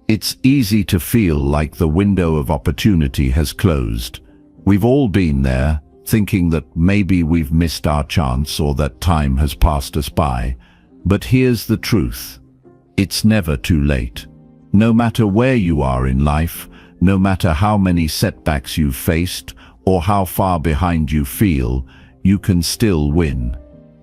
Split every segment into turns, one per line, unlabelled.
It's easy to feel like the window of opportunity has closed. We've all been there, thinking that maybe we've missed our chance or that time has passed us by. But here's the truth. It's never too late. No matter where you are in life, no matter how many setbacks you've faced or how far behind you feel, you can still win.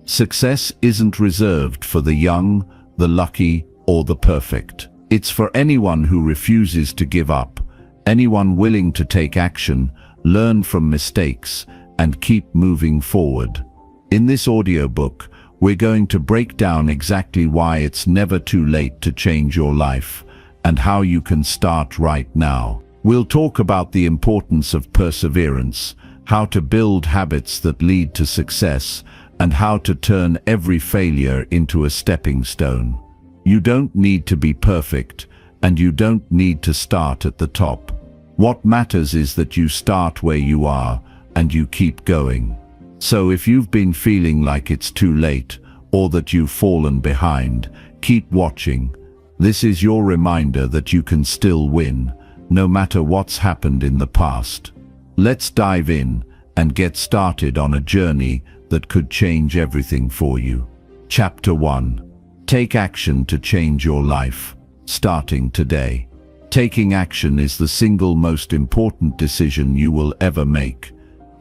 Success isn't reserved for the young, the lucky, or the perfect. It's for anyone who refuses to give up, anyone willing to take action, learn from mistakes, and keep moving forward. In this audiobook, we're going to break down exactly why it's never too late to change your life and how you can start right now. We'll talk about the importance of perseverance, how to build habits that lead to success, and how to turn every failure into a stepping stone. You don't need to be perfect, and you don't need to start at the top. What matters is that you start where you are and you keep going. So if you've been feeling like it's too late or that you've fallen behind, keep watching. This is your reminder that you can still win, no matter what's happened in the past. Let's dive in and get started on a journey that could change everything for you. Chapter 1. Take action to change your life, starting today. Taking action is the single most important decision you will ever make.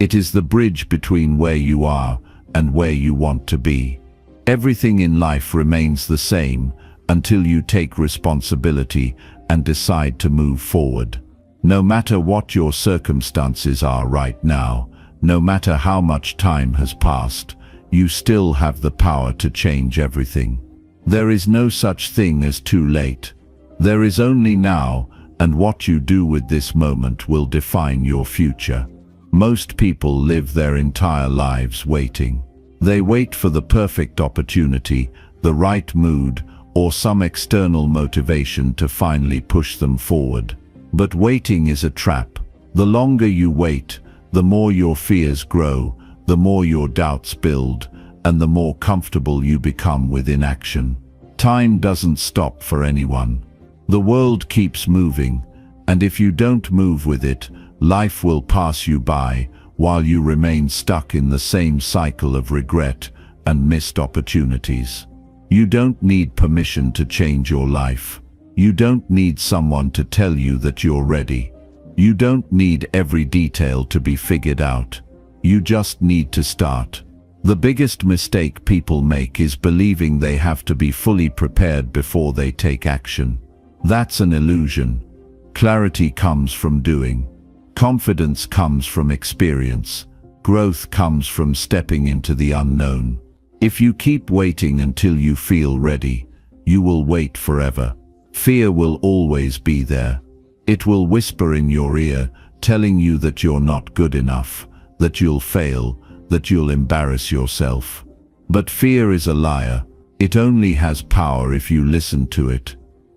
It is the bridge between where you are and where you want to be. Everything in life remains the same until you take responsibility and decide to move forward. No matter what your circumstances are right now, no matter how much time has passed, you still have the power to change everything. There is no such thing as too late. There is only now, and what you do with this moment will define your future. Most people live their entire lives waiting. They wait for the perfect opportunity, the right mood, or some external motivation to finally push them forward. But waiting is a trap. The longer you wait, the more your fears grow, the more your doubts build, and the more comfortable you become with inaction. Time doesn't stop for anyone. The world keeps moving, and if you don't move with it, life will pass you by while you remain stuck in the same cycle of regret and missed opportunities. You don't need permission to change your life. You don't need someone to tell you that you're ready. You don't need every detail to be figured out. You just need to start. The biggest mistake people make is believing they have to be fully prepared before they take action. That's an illusion. Clarity comes from doing. Confidence comes from experience. Growth comes from stepping into the unknown. If you keep waiting until you feel ready, you will wait forever. Fear will always be there. It will whisper in your ear, telling you that you're not good enough, that you'll fail, that you'll embarrass yourself. But fear is a liar. It only has power if you listen to it.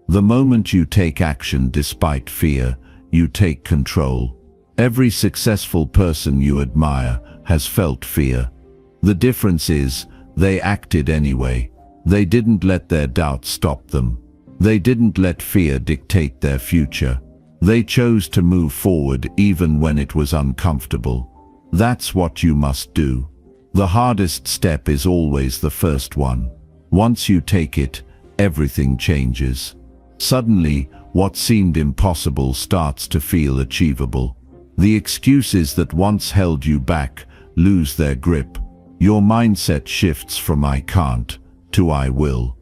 The moment you take action despite fear, you take control. Every successful person you admire has felt fear. The difference is, they acted anyway. They didn't let their doubts stop them. They didn't let fear dictate their future. They chose to move forward even when it was uncomfortable. That's what you must do. The hardest step is always the first one. Once you take it, everything changes. Suddenly, what seemed impossible starts to feel achievable. The excuses that once held you back lose their grip. Your mindset shifts from "I can't" to "I will."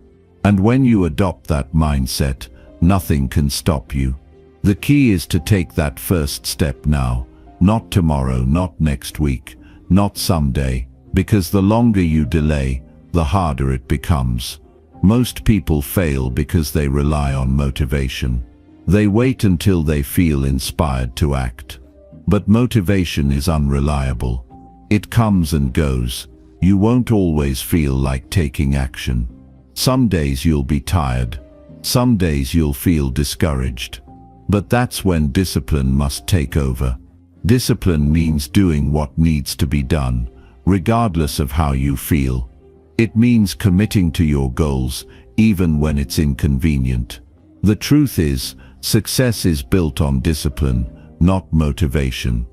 And when you adopt that mindset, nothing can stop you. The key is to take that first step now, not tomorrow, not next week, not someday, because the longer you delay, the harder it becomes. Most people fail because they rely on motivation. They wait until they feel inspired to act. But motivation is unreliable. It comes and goes. You won't always feel like taking action. Some days you'll be tired. Some days you'll feel discouraged. But that's when discipline must take over. Discipline means doing what needs to be done, regardless of how you feel. It means committing to your goals, even when it's inconvenient. The truth is, Success is built on discipline, not motivation.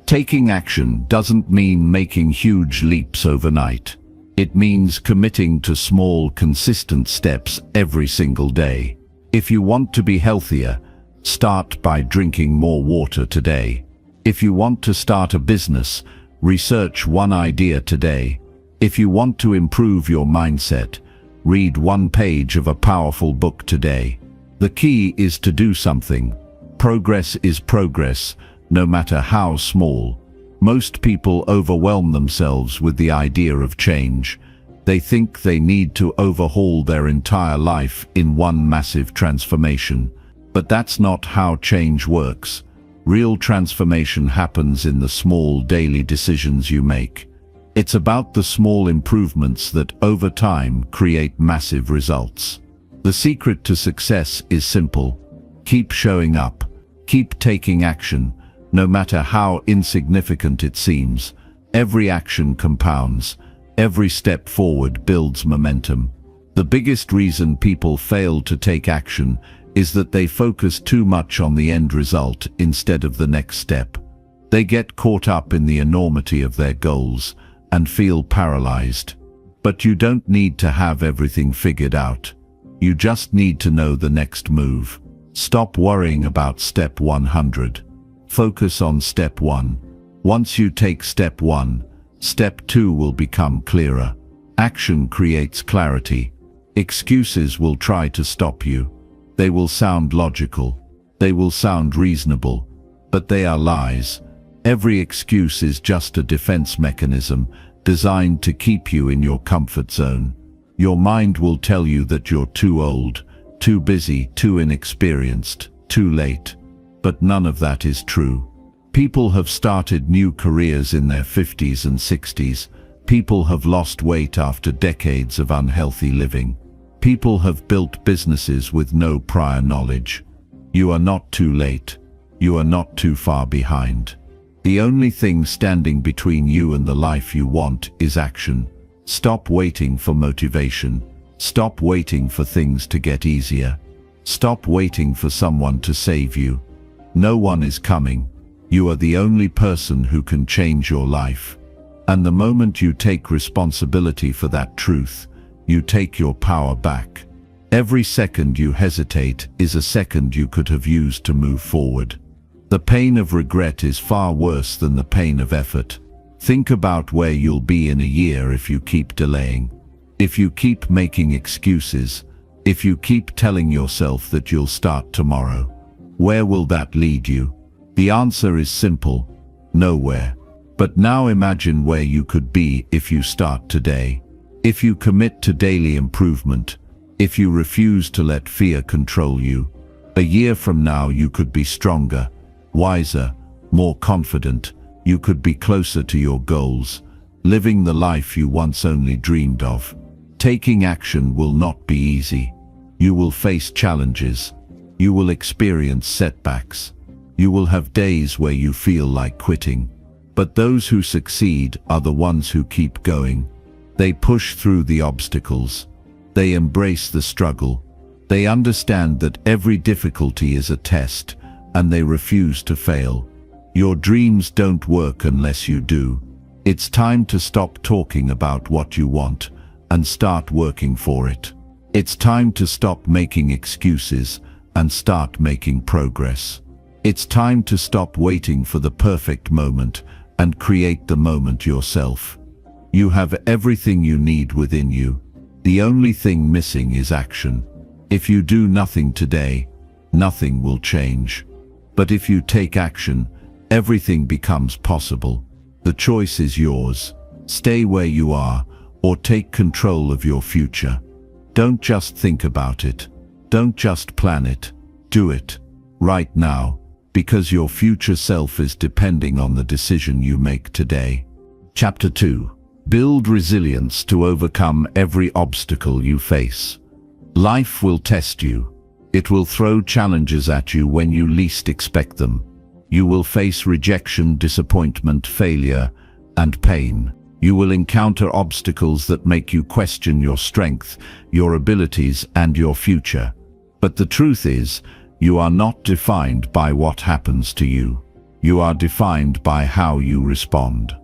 Taking action doesn't mean making huge leaps overnight. It means committing to small, consistent steps every single day. If you want to be healthier, start by drinking more water today. If you want to start a business, research one idea today. If you want to improve your mindset, read one page of a powerful book today. The key is to do something. Progress is progress, no matter how small. Most people overwhelm themselves with the idea of change. They think they need to overhaul their entire life in one massive transformation. But that's not how change works. Real transformation happens in the small daily decisions you make. It's about the small improvements that, over time, create massive results. The secret to success is simple. Keep showing up. Keep taking action, no matter how insignificant it seems. Every action compounds. Every step forward builds momentum. The biggest reason people fail to take action is that they focus too much on the end result instead of the next step. They get caught up in the enormity of their goals and feel paralyzed. But you don't need to have everything figured out. You just need to know the next move. Stop worrying about step 100. Focus on step 1. Once you take step 1, step 2 will become clearer. Action creates clarity. Excuses will try to stop you. They will sound logical. They will sound reasonable. But they are lies. Every excuse is just a defense mechanism designed to keep you in your comfort zone. Your mind will tell you that you're too old, too busy, too inexperienced, too late. But none of that is true. People have started new careers in their 50s and 60s. People have lost weight after decades of unhealthy living. People have built businesses with no prior knowledge. You are not too late. You are not too far behind. The only thing standing between you and the life you want is action. Stop waiting for motivation. Stop waiting for things to get easier. Stop waiting for someone to save you. No one is coming. You are the only person who can change your life. And the moment you take responsibility for that truth, you take your power back. Every second you hesitate is a second you could have used to move forward. The pain of regret is far worse than the pain of effort. Think about where you'll be in a year if you keep delaying. If you keep making excuses. If you keep telling yourself that you'll start tomorrow. Where will that lead you? The answer is simple: nowhere. But now imagine where you could be if you start today. If you commit to daily improvement. If you refuse to let fear control you. A year from now you could be stronger, wiser, more confident. You could be closer to your goals, living the life you once only dreamed of. Taking action will not be easy. You will face challenges. You will experience setbacks. You will have days where you feel like quitting. But those who succeed are the ones who keep going. They push through the obstacles. They embrace the struggle. They understand that every difficulty is a test, and they refuse to fail. Your dreams don't work unless you do. It's time to stop talking about what you want and start working for it. It's time to stop making excuses and start making progress. It's time to stop waiting for the perfect moment and create the moment yourself. You have everything you need within you. The only thing missing is action. If you do nothing today, nothing will change. But if you take action, everything becomes possible. The choice is yours. Stay where you are or take control of your future. Don't just think about it. Don't just plan it. Do it. Right now. Because your future self is depending on the decision you make today. Chapter 2. Build resilience to overcome every obstacle you face. Life will test you. It will throw challenges at you when you least expect them. You will face rejection, disappointment, failure, and pain. You will encounter obstacles that make you question your strength, your abilities, and your future. But the truth is, You are not defined by what happens to you. You are defined by how you respond.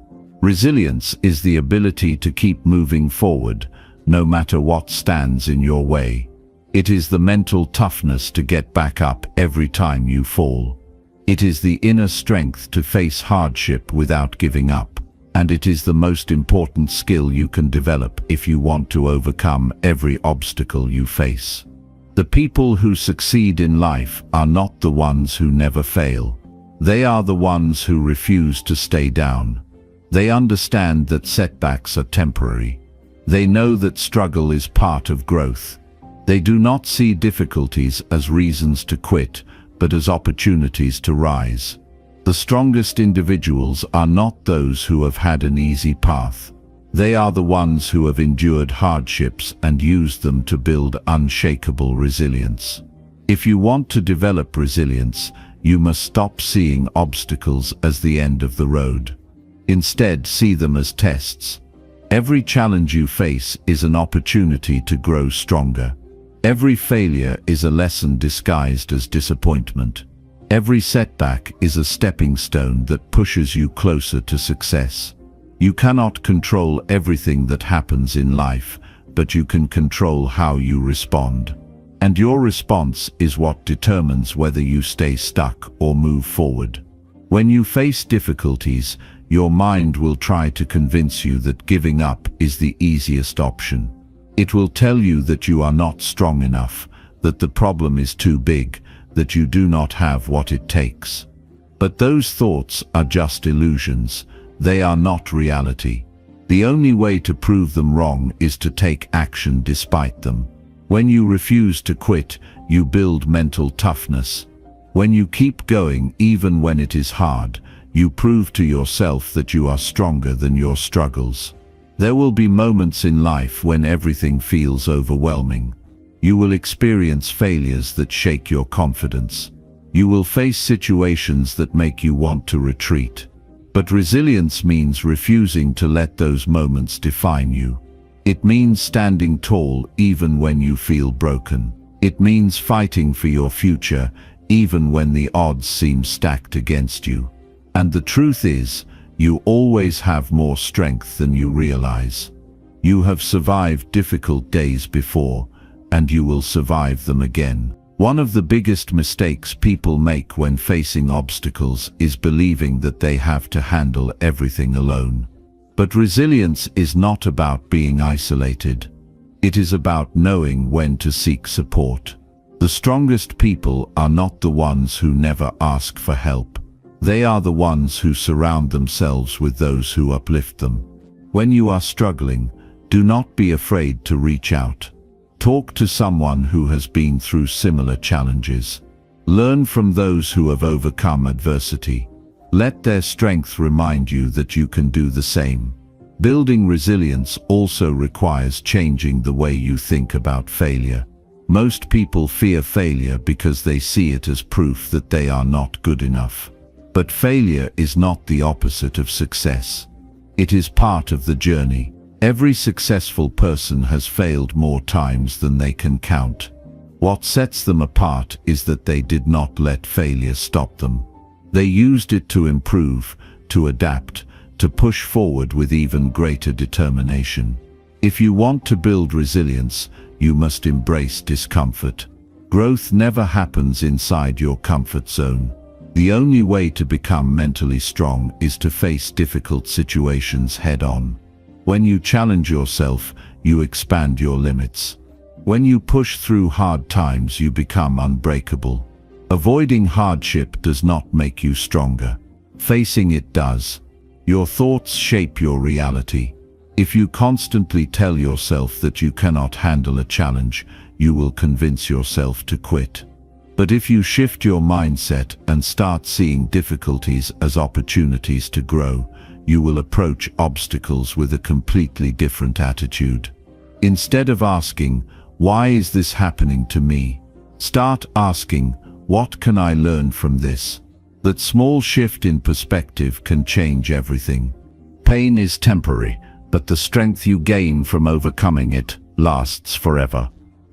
Resilience is the ability to keep moving forward, no matter what stands in your way. It is the mental toughness to get back up every time you fall. It is the inner strength to face hardship without giving up. And it is the most important skill you can develop if you want to overcome every obstacle you face. The people who succeed in life are not the ones who never fail. They are the ones who refuse to stay down. They understand that setbacks are temporary. They know that struggle is part of growth. They do not see difficulties as reasons to quit, but as opportunities to rise. The strongest individuals are not those who have had an easy path. They are the ones who have endured hardships and used them to build unshakable resilience. If you want to develop resilience, you must stop seeing obstacles as the end of the road. Instead, see them as tests. Every challenge you face is an opportunity to grow stronger. Every failure is a lesson disguised as disappointment. Every setback is a stepping stone that pushes you closer to success. You cannot control everything that happens in life, but you can control how you respond. And your response is what determines whether you stay stuck or move forward. When you face difficulties, your mind will try to convince you that giving up is the easiest option. It will tell you that you are not strong enough, that the problem is too big, that you do not have what it takes. But those thoughts are just illusions. They are not reality. The only way to prove them wrong is to take action despite them. When you refuse to quit, you build mental toughness. When you keep going even when it is hard, you prove to yourself that you are stronger than your struggles. There will be moments in life when everything feels overwhelming. You will experience failures that shake your confidence. You will face situations that make you want to retreat. But resilience means refusing to let those moments define you. It means standing tall even when you feel broken. It means fighting for your future even when the odds seem stacked against you. And the truth is, you always have more strength than you realize. You have survived difficult days before, and you will survive them again. One of the biggest mistakes people make when facing obstacles is believing that they have to handle everything alone. But resilience is not about being isolated. It is about knowing when to seek support. The strongest people are not the ones who never ask for help. They are the ones who surround themselves with those who uplift them. When you are struggling, do not be afraid to reach out. Talk to someone who has been through similar challenges. Learn from those who have overcome adversity. Let their strength remind you that you can do the same. Building resilience also requires changing the way you think about failure. Most people fear failure because they see it as proof that they are not good enough. But failure is not the opposite of success. It is part of the journey. Every successful person has failed more times than they can count. What sets them apart is that they did not let failure stop them. They used it to improve, to adapt, to push forward with even greater determination. If you want to build resilience, you must embrace discomfort. Growth never happens inside your comfort zone. The only way to become mentally strong is to face difficult situations head-on. When you challenge yourself, you expand your limits. When you push through hard times, you become unbreakable. Avoiding hardship does not make you stronger. Facing it does. Your thoughts shape your reality. If you constantly tell yourself that you cannot handle a challenge, you will convince yourself to quit. But if you shift your mindset and start seeing difficulties as opportunities to grow, you will approach obstacles with a completely different attitude. Instead of asking, "Why is this happening to me?" start asking, "What can I learn from this?" That small shift in perspective can change everything. Pain is temporary, but the strength you gain from overcoming it lasts forever.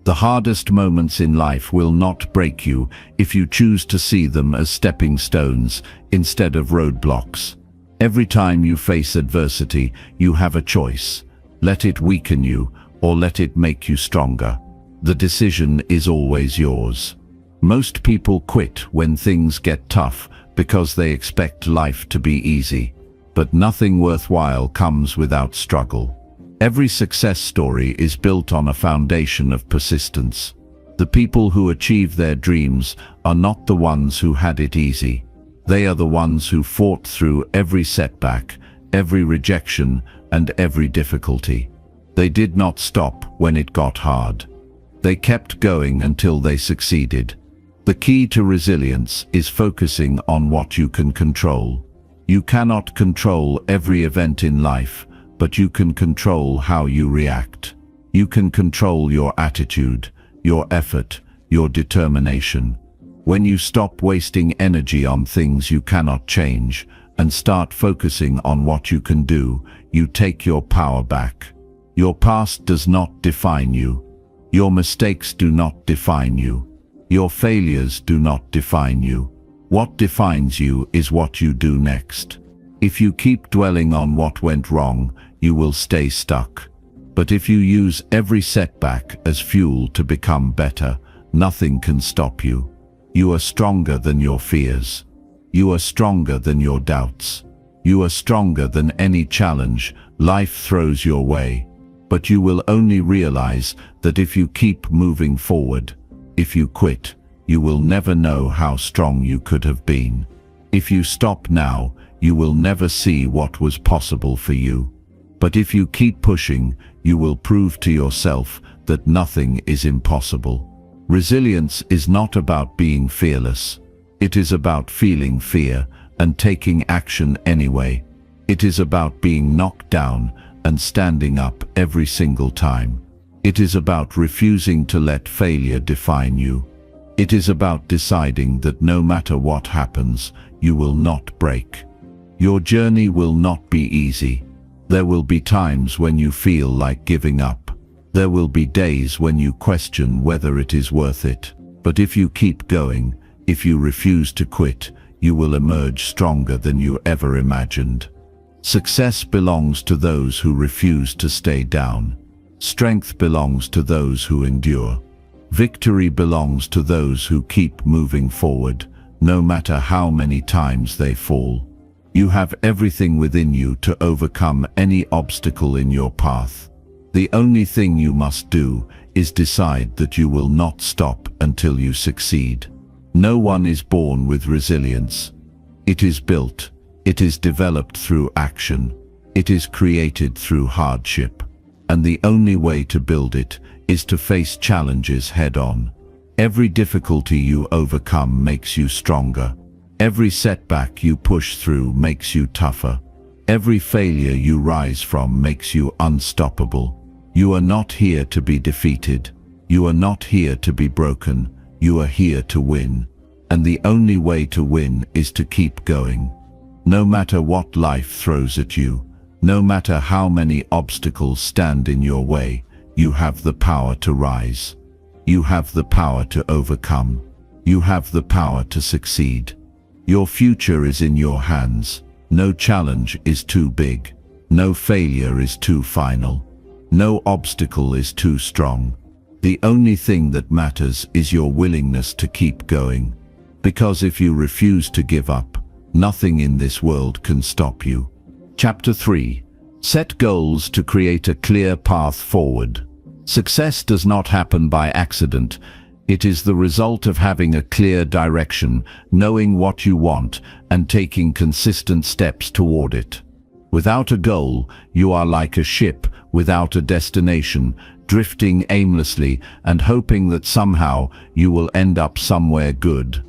The hardest moments in life will not break you if you choose to see them as stepping stones instead of roadblocks. Every time you face adversity, you have a choice. Let it weaken you or let it make you stronger. The decision is always yours. Most people quit when things get tough because they expect life to be easy. But nothing worthwhile comes without struggle. Every success story is built on a foundation of persistence. The people who achieve their dreams are not the ones who had it easy. They are the ones who fought through every setback, every rejection, and every difficulty. They did not stop when it got hard. They kept going until they succeeded. The key to resilience is focusing on what you can control. You cannot control every event in life, but you can control how you react. You can control your attitude, your effort, your determination. When you stop wasting energy on things you cannot change and start focusing on what you can do, you take your power back. Your past does not define you. Your mistakes do not define you. Your failures do not define you. What defines you is what you do next. If you keep dwelling on what went wrong, you will stay stuck. But if you use every setback as fuel to become better, nothing can stop you. You are stronger than your fears. You are stronger than your doubts. You are stronger than any challenge life throws your way. But you will only realize that if you keep moving forward. If you quit, you will never know how strong you could have been. If you stop now, you will never see what was possible for you. But if you keep pushing, you will prove to yourself that nothing is impossible. Resilience is not about being fearless. It is about feeling fear and taking action anyway. It is about being knocked down and standing up every single time. It is about refusing to let failure define you. It is about deciding that no matter what happens, you will not break. Your journey will not be easy. There will be times when you feel like giving up. There will be days when you question whether it is worth it. But if you keep going, if you refuse to quit, you will emerge stronger than you ever imagined. Success belongs to those who refuse to stay down. Strength belongs to those who endure. Victory belongs to those who keep moving forward, no matter how many times they fall. You have everything within you to overcome any obstacle in your path. The only thing you must do is decide that you will not stop until you succeed. No one is born with resilience. It is built. It is developed through action. It is created through hardship. And the only way to build it is to face challenges head-on. Every difficulty you overcome makes you stronger. Every setback you push through makes you tougher. Every failure you rise from makes you unstoppable. You are not here to be defeated. You are not here to be broken. You are here to win. And the only way to win is to keep going. No matter what life throws at you, no matter how many obstacles stand in your way, you have the power to rise. You have the power to overcome. You have the power to succeed. Your future is in your hands. No challenge is too big. No failure is too final. No obstacle is too strong. The only thing that matters is your willingness to keep going. Because if you refuse to give up, nothing in this world can stop you. Chapter 3. Set goals to create a clear path forward. Success does not happen by accident. It is the result of having a clear direction, knowing what you want, and taking consistent steps toward it. Without a goal, you are like a ship without a destination, drifting aimlessly and hoping that somehow you will end up somewhere good.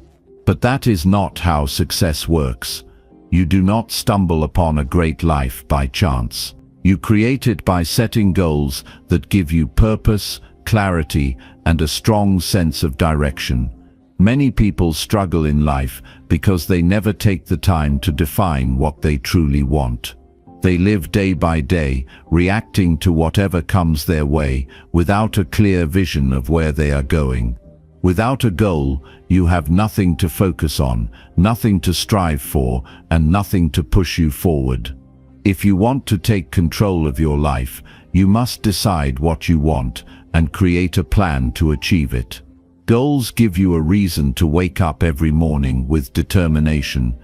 But that is not how success works. You do not stumble upon a great life by chance. You create it by setting goals that give you purpose, clarity, and a strong sense of direction. Many people struggle in life because they never take the time to define what they truly want. They live day by day, reacting to whatever comes their way, without a clear vision of where they are going. Without a goal, you have nothing to focus on, nothing to strive for, and nothing to push you forward. If you want to take control of your life, you must decide what you want and create a plan to achieve it. Goals give you a reason to wake up every morning with determination.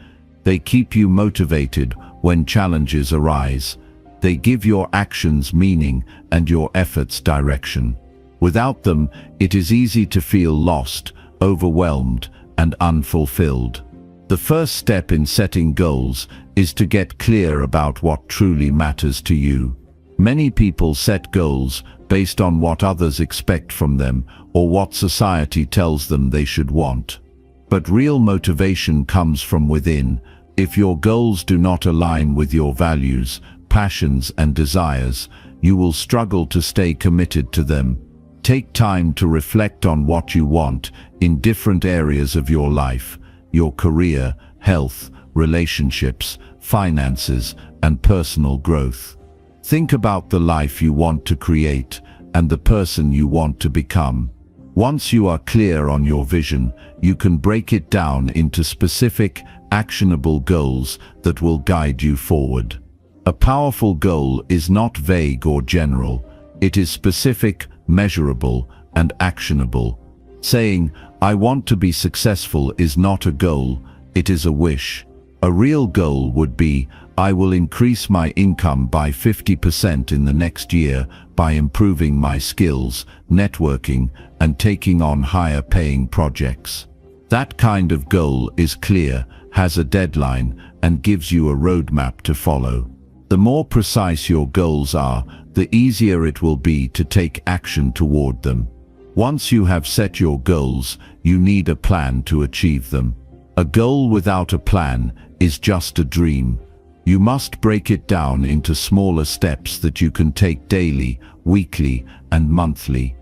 They keep you motivated when challenges arise. They give your actions meaning and your efforts direction. Without them, it is easy to feel lost, overwhelmed, and unfulfilled. The first step in setting goals is to get clear about what truly matters to you. Many people set goals based on what others expect from them or what society tells them they should want. But real motivation comes from within. If your goals do not align with your values, passions, and desires, you will struggle to stay committed to them. Take time to reflect on what you want in different areas of your life: your career, health, relationships, finances, and personal growth. Think about the life you want to create and the person you want to become. Once you are clear on your vision, you can break it down into specific, actionable goals that will guide you forward. A powerful goal is not vague or general. It is specific, measurable, and actionable. Saying, "I want to be successful" is not a goal, it is a wish. A real goal would be, "I will increase my income by 50% in the next year by improving my skills, networking, and taking on higher-paying projects." That kind of goal is clear, has a deadline, and gives you a roadmap to follow. The more precise your goals are, the easier it will be to take action toward them. Once you have set your goals, you need a plan to achieve them. A goal without a plan is just a dream. You must break it down into smaller steps that you can take daily, weekly, and monthly.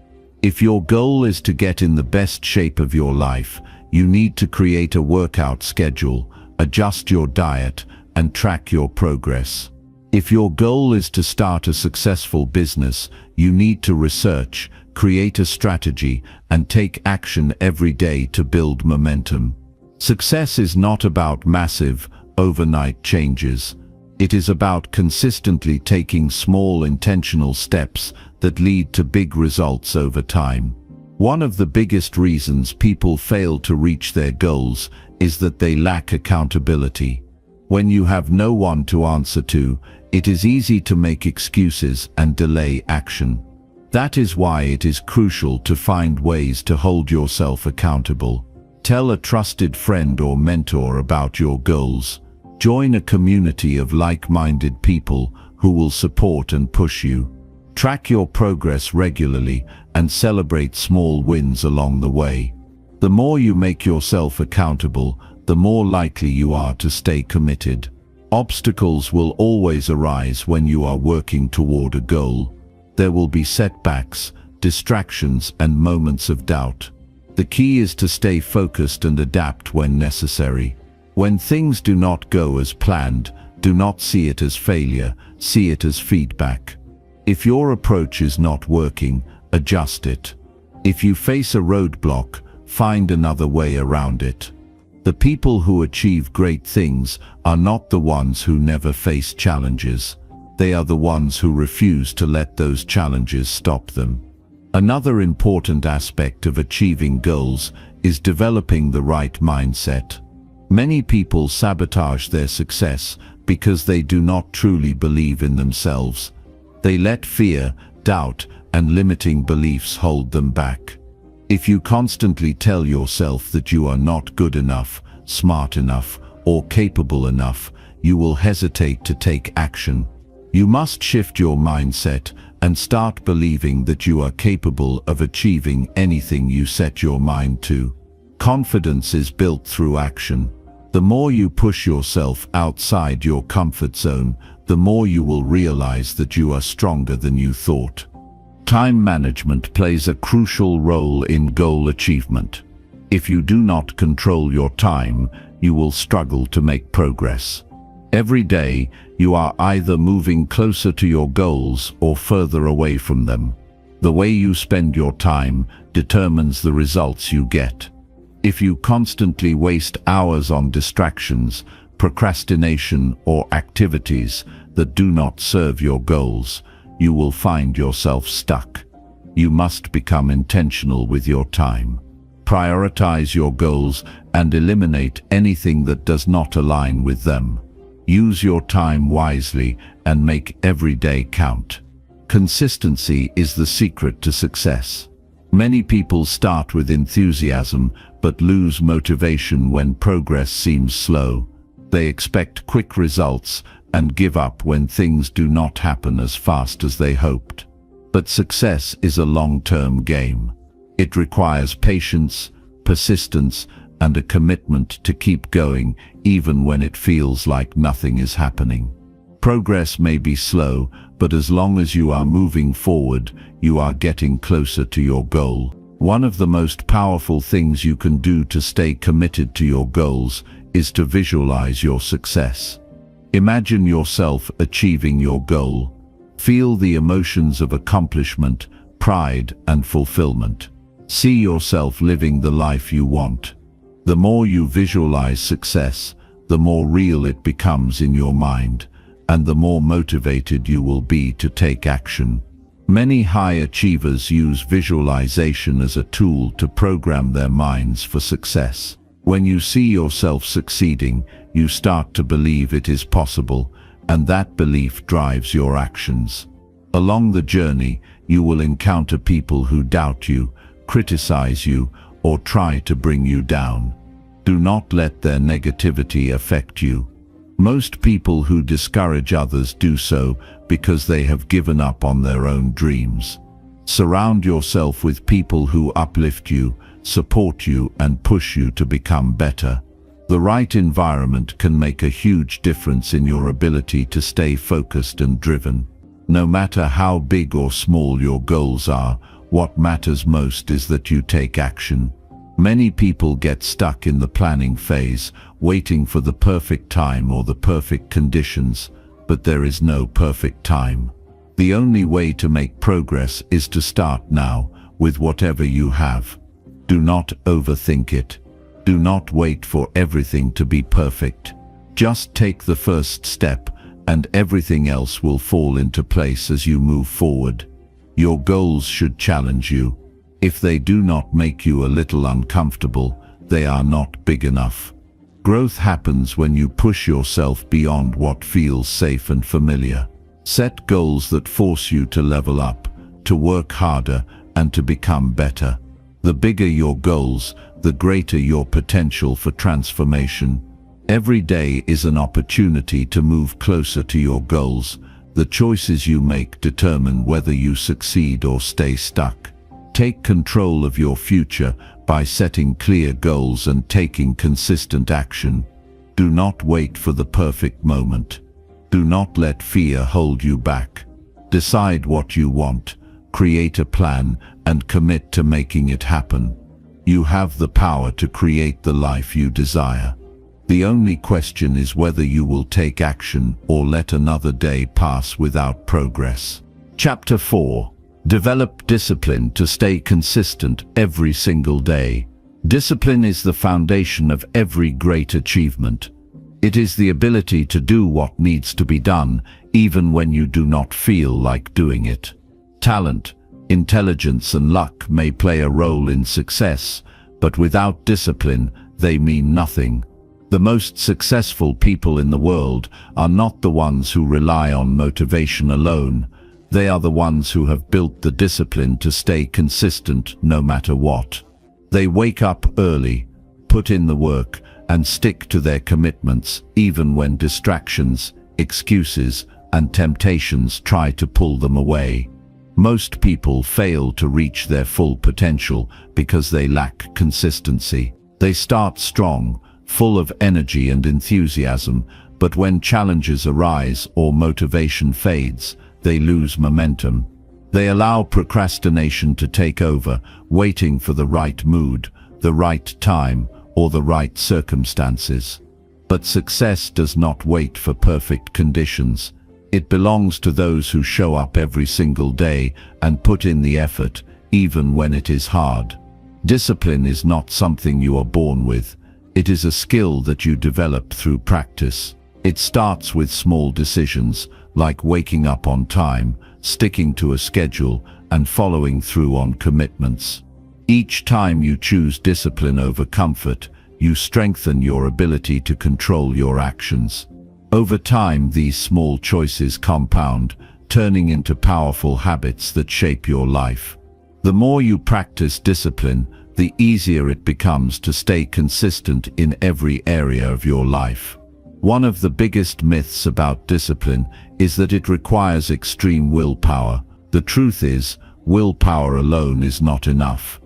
If your goal is to get in the best shape of your life, you need to create a workout schedule, adjust your diet, and track your progress. If your goal is to start a successful business, you need to research, create a strategy, and take action every day to build momentum. Success is not about massive, overnight changes. It is about consistently taking small intentional steps that lead to big results over time. One of the biggest reasons people fail to reach their goals is that they lack accountability. When you have no one to answer to, it is easy to make excuses and delay action. That is why it is crucial to find ways to hold yourself accountable. Tell a trusted friend or mentor about your goals. Join a community of like-minded people who will support and push you. Track your progress regularly and celebrate small wins along the way. The more you make yourself accountable, the more likely you are to stay committed. Obstacles will always arise when you are working toward a goal. There will be setbacks, distractions, and moments of doubt. The key is to stay focused and adapt when necessary. When things do not go as planned, do not see it as failure, see it as feedback. If your approach is not working, adjust it. If you face a roadblock, find another way around it. The people who achieve great things are not the ones who never face challenges. They are the ones who refuse to let those challenges stop them. Another important aspect of achieving goals is developing the right mindset. Many people sabotage their success because they do not truly believe in themselves. They let fear, doubt, and limiting beliefs hold them back. If you constantly tell yourself that you are not good enough, smart enough, or capable enough, you will hesitate to take action. You must shift your mindset and start believing that you are capable of achieving anything you set your mind to. Confidence is built through action. The more you push yourself outside your comfort zone, the more you will realize that you are stronger than you thought. Time management plays a crucial role in goal achievement. If you do not control your time, you will struggle to make progress. Every day, you are either moving closer to your goals or further away from them. The way you spend your time determines the results you get. If you constantly waste hours on distractions, procrastination, or activities that do not serve your goals, you will find yourself stuck. You must become intentional with your time. Prioritize your goals and eliminate anything that does not align with them. Use your time wisely and make every day count. Consistency is the secret to success. Many people start with enthusiasm but lose motivation when progress seems slow. They expect quick results and give up when things do not happen as fast as they hoped. But success is a long-term game. It requires patience, persistence, and a commitment to keep going even when it feels like nothing is happening. Progress may be slow, but as long as you are moving forward, you are getting closer to your goal. One of the most powerful things you can do to stay committed to your goals is to visualize your success. Imagine yourself achieving your goal. Feel the emotions of accomplishment, pride, and fulfillment. See yourself living the life you want. The more you visualize success, the more real it becomes in your mind, and the more motivated you will be to take action. Many high achievers use visualization as a tool to program their minds for success. When you see yourself succeeding, you start to believe it is possible, and that belief drives your actions. Along the journey, you will encounter people who doubt you, criticize you, or try to bring you down. Do not let their negativity affect you. Most people who discourage others do so because they have given up on their own dreams. Surround yourself with people who uplift you, support you, and push you to become better. The right environment can make a huge difference in your ability to stay focused and driven. No matter how big or small your goals are, what matters most is that you take action. Many people get stuck in the planning phase, waiting for the perfect time or the perfect conditions, but there is no perfect time. The only way to make progress is to start now, with whatever you have. Do not overthink it. Do not wait for everything to be perfect. Just take the first step, and everything else will fall into place as you move forward. Your goals should challenge you. If they do not make you a little uncomfortable, they are not big enough. Growth happens when you push yourself beyond what feels safe and familiar. Set goals that force you to level up, to work harder, and to become better. The bigger your goals, the greater your potential for transformation. Every day is an opportunity to move closer to your goals. The choices you make determine whether you succeed or stay stuck. Take control of your future by setting clear goals and taking consistent action. Do not wait for the perfect moment. Do not let fear hold you back. Decide what you want, create a plan, and commit to making it happen. You have the power to create the life you desire. The only question is whether you will take action or let another day pass without progress. Chapter 4. Develop discipline to stay consistent every single day. Discipline is the foundation of every great achievement. It is the ability to do what needs to be done, even when you do not feel like doing it. Talent, intelligence, and luck may play a role in success, but without discipline, they mean nothing. The most successful people in the world are not the ones who rely on motivation alone. They are the ones who have built the discipline to stay consistent no matter what. They wake up early, put in the work, and stick to their commitments even when distractions, excuses, and temptations try to pull them away. Most people fail to reach their full potential because they lack consistency. They start strong, full of energy and enthusiasm, but when challenges arise or motivation fades, they lose momentum. They allow procrastination to take over, waiting for the right mood, the right time, or the right circumstances. But success does not wait for perfect conditions. It belongs to those who show up every single day and put in the effort, even when it is hard. Discipline is not something you are born with. It is a skill that you develop through practice. It starts with small decisions, like waking up on time, sticking to a schedule, and following through on commitments. Each time you choose discipline over comfort, you strengthen your ability to control your actions. Over time, these small choices compound, turning into powerful habits that shape your life. The more you practice discipline, the easier it becomes to stay consistent in every area of your life. One of the biggest myths about discipline is that it requires extreme willpower. The truth is, willpower alone is not enough.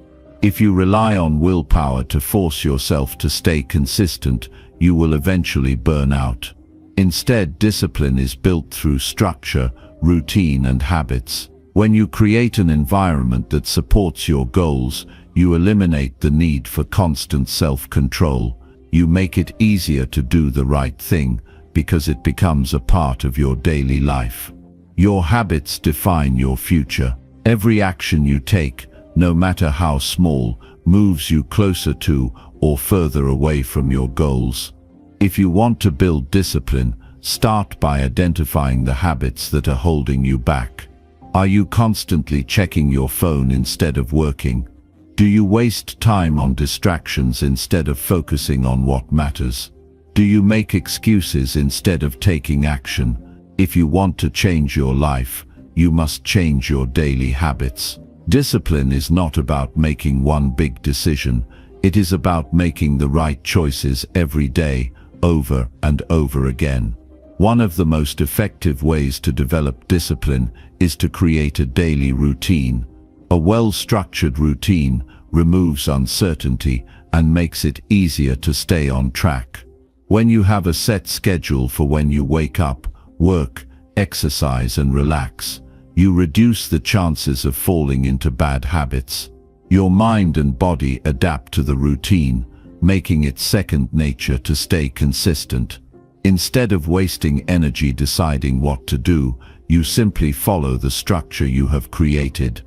If you rely on willpower to force yourself to stay consistent, you will eventually burn out. Instead, discipline is built through structure, routine, and habits. When you create an environment that supports your goals, you eliminate the need for constant self-control. You make it easier to do the right thing because it becomes a part of your daily life. Your habits define your future. Every action you take, no matter how small, moves you closer to or further away from your goals. If you want to build discipline, start by identifying the habits that are holding you back. Are you constantly checking your phone instead of working? Do you waste time on distractions instead of focusing on what matters? Do you make excuses instead of taking action? If you want to change your life, you must change your daily habits. Discipline is not about making one big decision. It is about making the right choices every day, over and over again. One of the most effective ways to develop discipline is to create a daily routine. A well-structured routine removes uncertainty and makes it easier to stay on track. When you have a set schedule for when you wake up, work, exercise, and relax, you reduce the chances of falling into bad habits. Your mind and body adapt to the routine, making it second nature to stay consistent. Instead of wasting energy deciding what to do, you simply follow the structure you have created.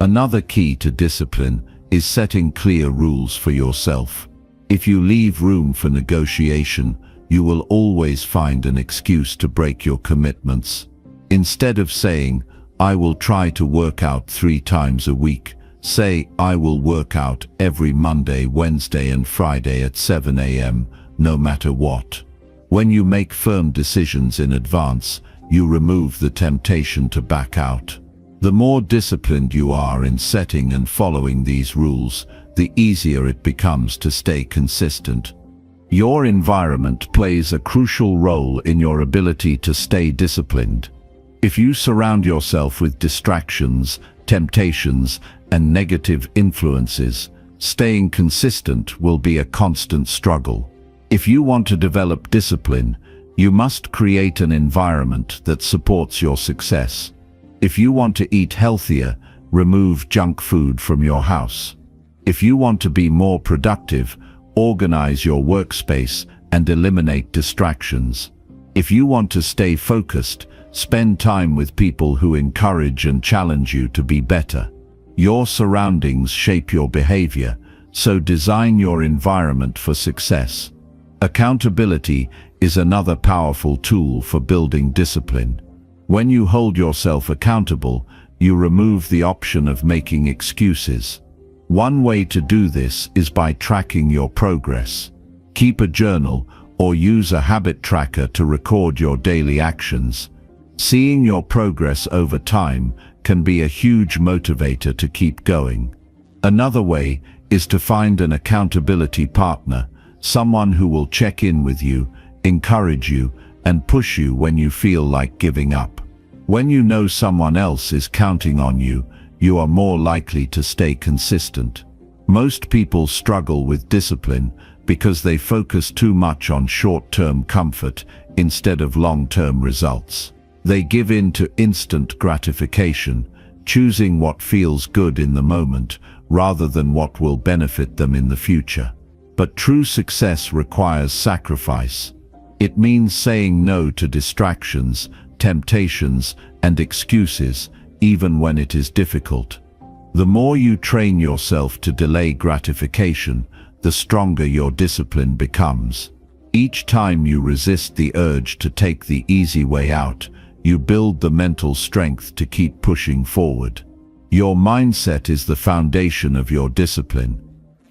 Another key to discipline is setting clear rules for yourself. If you leave room for negotiation, you will always find an excuse to break your commitments. Instead of saying, "I will try to work out 3 times a week," say, "I will work out every Monday, Wednesday, and Friday at 7 a.m., no matter what." When you make firm decisions in advance, you remove the temptation to back out. The more disciplined you are in setting and following these rules, the easier it becomes to stay consistent. Your environment plays a crucial role in your ability to stay disciplined. If you surround yourself with distractions, temptations, and negative influences, staying consistent will be a constant struggle. If you want to develop discipline, you must create an environment that supports your success. If you want to eat healthier, remove junk food from your house. If you want to be more productive, organize your workspace and eliminate distractions. If you want to stay focused, spend time with people who encourage and challenge you to be better. Your surroundings shape your behavior, so design your environment for success. Accountability is another powerful tool for building discipline. When you hold yourself accountable, you remove the option of making excuses. One way to do this is by tracking your progress. Keep a journal or use a habit tracker to record your daily actions. Seeing your progress over time can be a huge motivator to keep going. Another way is to find an accountability partner, someone who will check in with you, encourage you, and push you when you feel like giving up. When you know someone else is counting on you, you are more likely to stay consistent. Most people struggle with discipline because they focus too much on short-term comfort instead of long-term results. They give in to instant gratification, choosing what feels good in the moment rather than what will benefit them in the future. But true success requires sacrifice. It means saying no to distractions, temptations, and excuses, even when it is difficult. The more you train yourself to delay gratification, the stronger your discipline becomes. Each time you resist the urge to take the easy way out, you build the mental strength to keep pushing forward. Your mindset is the foundation of your discipline.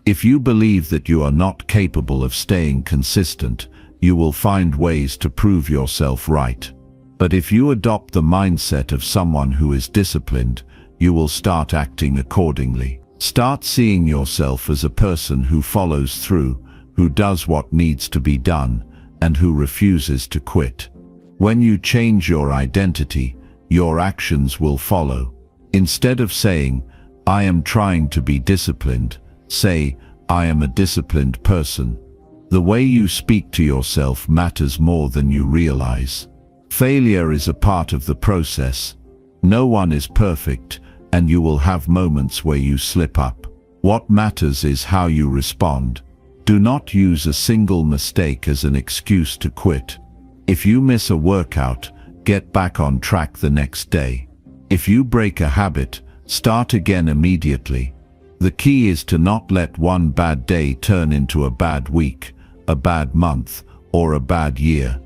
If you believe that you are not capable of staying consistent, you will find ways to prove yourself right. But if you adopt the mindset of someone who is disciplined, you will start acting accordingly. Start seeing yourself as a person who follows through, who does what needs to be done, and who refuses to quit. When you change your identity, your actions will follow. Instead of saying, "I am trying to be disciplined," say, "I am a disciplined person." The way you speak to yourself matters more than you realize. Failure is a part of the process. No one is perfect, and you will have moments where you slip up. What matters is how you respond. Do not use a single mistake as an excuse to quit. If you miss a workout, get back on track the next day. If you break a habit, start again immediately. The key is to not let one bad day turn into a bad week, a bad month, or a bad year.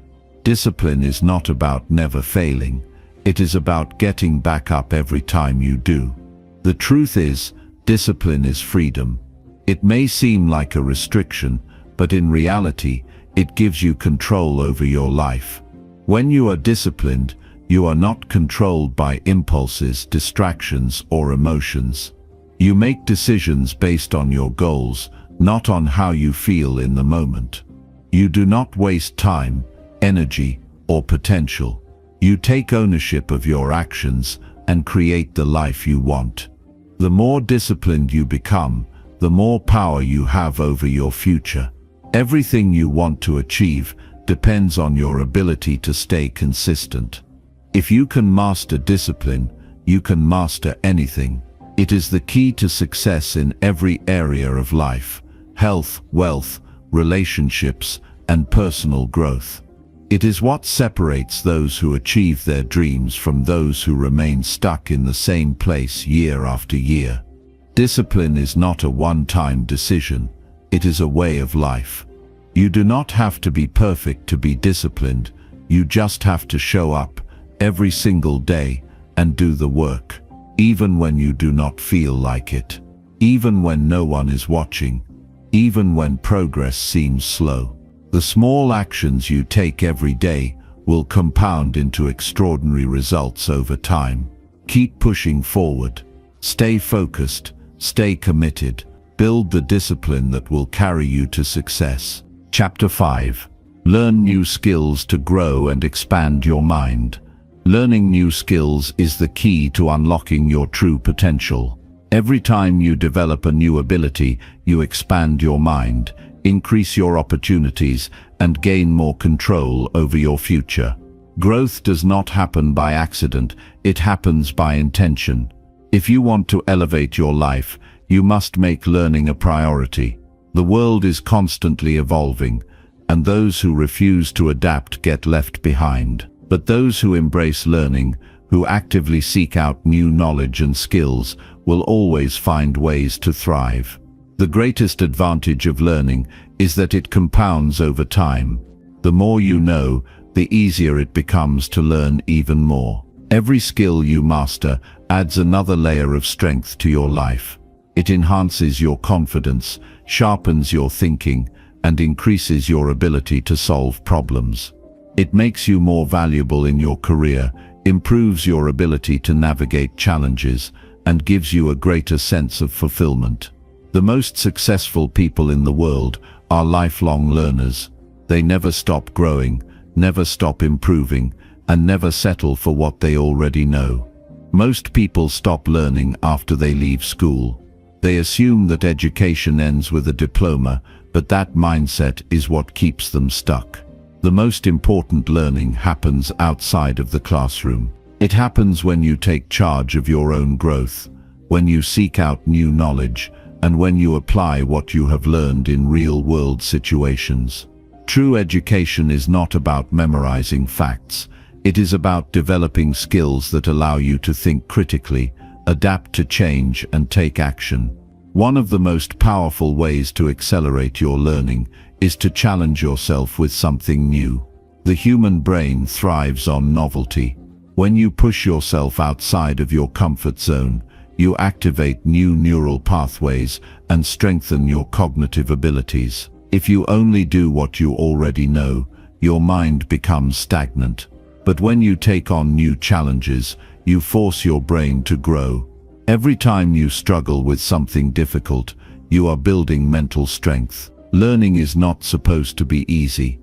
Discipline is not about never failing. It is about getting back up every time you do. The truth is, discipline is freedom. It may seem like a restriction, but in reality, it gives you control over your life. When you are disciplined, you are not controlled by impulses, distractions, or emotions. You make decisions based on your goals, not on how you feel in the moment. You do not waste time, energy, or potential. You take ownership of your actions and create the life you want. The more disciplined you become, the more power you have over your future. Everything you want to achieve depends on your ability to stay consistent. If you can master discipline, you can master anything. It is the key to success in every area of life: health, wealth, relationships, and personal growth. It is what separates those who achieve their dreams from those who remain stuck in the same place year after year. Discipline is not a one-time decision. It is a way of life. You do not have to be perfect to be disciplined. You just have to show up every single day and do the work, even when you do not feel like it, even when no one is watching, even when progress seems slow. The small actions you take every day will compound into extraordinary results over time. Keep pushing forward. Stay focused, stay committed. Build the discipline that will carry you to success. Chapter 5. Learn new skills to grow and expand your mind. Learning new skills is the key to unlocking your true potential. Every time you develop a new ability, you expand your mind, increase your opportunities, and gain more control over your future. Growth does not happen by accident, it happens by intention. If you want to elevate your life, you must make learning a priority. The world is constantly evolving, and those who refuse to adapt get left behind. But those who embrace learning, who actively seek out new knowledge and skills, will always find ways to thrive. The greatest advantage of learning is that it compounds over time. The more you know, the easier it becomes to learn even more. Every skill you master adds another layer of strength to your life. It enhances your confidence, sharpens your thinking, and increases your ability to solve problems. It makes you more valuable in your career, improves your ability to navigate challenges, and gives you a greater sense of fulfillment. The most successful people in the world are lifelong learners. They never stop growing, never stop improving, and never settle for what they already know. Most people stop learning after they leave school. They assume that education ends with a diploma, but that mindset is what keeps them stuck. The most important learning happens outside of the classroom. It happens when you take charge of your own growth, when you seek out new knowledge, and when you apply what you have learned in real-world situations. True education is not about memorizing facts. It is about developing skills that allow you to think critically, adapt to change, and take action. One of the most powerful ways to accelerate your learning is to challenge yourself with something new. The human brain thrives on novelty. When you push yourself outside of your comfort zone, you activate new neural pathways and strengthen your cognitive abilities. If you only do what you already know, your mind becomes stagnant. But when you take on new challenges, you force your brain to grow. Every time you struggle with something difficult, you are building mental strength. Learning is not supposed to be easy.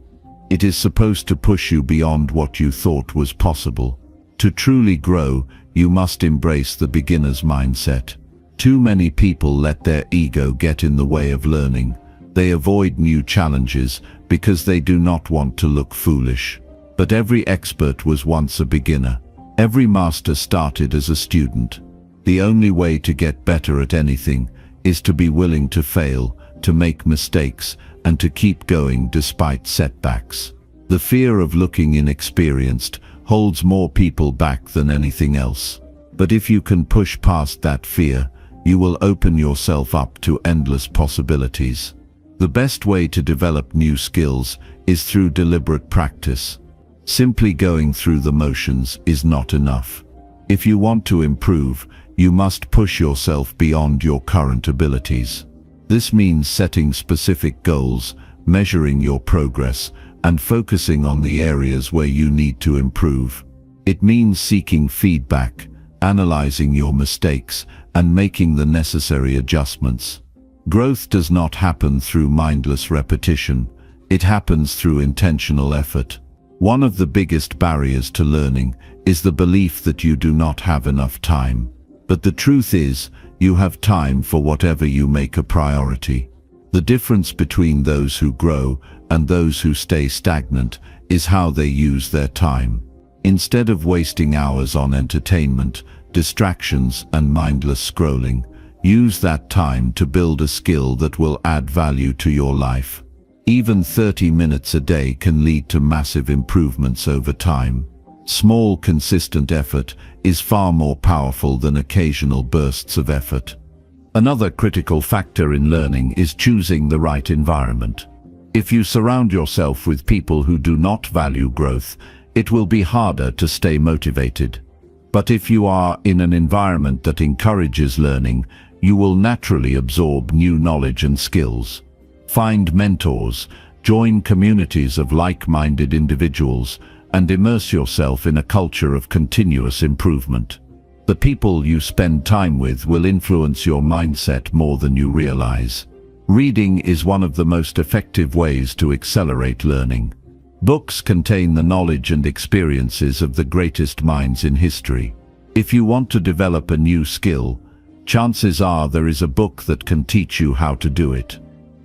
It is supposed to push you beyond what you thought was possible. To truly grow, you must embrace the beginner's mindset. Too many people let their ego get in the way of learning. They avoid new challenges because they do not want to look foolish. But every expert was once a beginner. Every master started as a student. The only way to get better at anything is to be willing to fail, to make mistakes, and to keep going despite setbacks. The fear of looking inexperienced holds more people back than anything else. But if you can push past that fear, you will open yourself up to endless possibilities. The best way to develop new skills is through deliberate practice. Simply going through the motions is not enough. If you want to improve, you must push yourself beyond your current abilities. This means setting specific goals, measuring your progress, and focusing on the areas where you need to improve. It means seeking feedback, analyzing your mistakes, and making the necessary adjustments. Growth does not happen through mindless repetition. It happens through intentional effort. One of the biggest barriers to learning is the belief that you do not have enough time. But the truth is, you have time for whatever you make a priority. The difference between those who grow and those who stay stagnant is how they use their time. Instead of wasting hours on entertainment, distractions, and mindless scrolling, use that time to build a skill that will add value to your life. Even 30 minutes a day can lead to massive improvements over time. Small, consistent effort is far more powerful than occasional bursts of effort. Another critical factor in learning is choosing the right environment. If you surround yourself with people who do not value growth, it will be harder to stay motivated. But if you are in an environment that encourages learning, you will naturally absorb new knowledge and skills. Find mentors, join communities of like-minded individuals, and immerse yourself in a culture of continuous improvement. The people you spend time with will influence your mindset more than you realize. Reading is one of the most effective ways to accelerate learning. Books contain the knowledge and experiences of the greatest minds in history. If you want to develop a new skill, chances are there is a book that can teach you how to do it.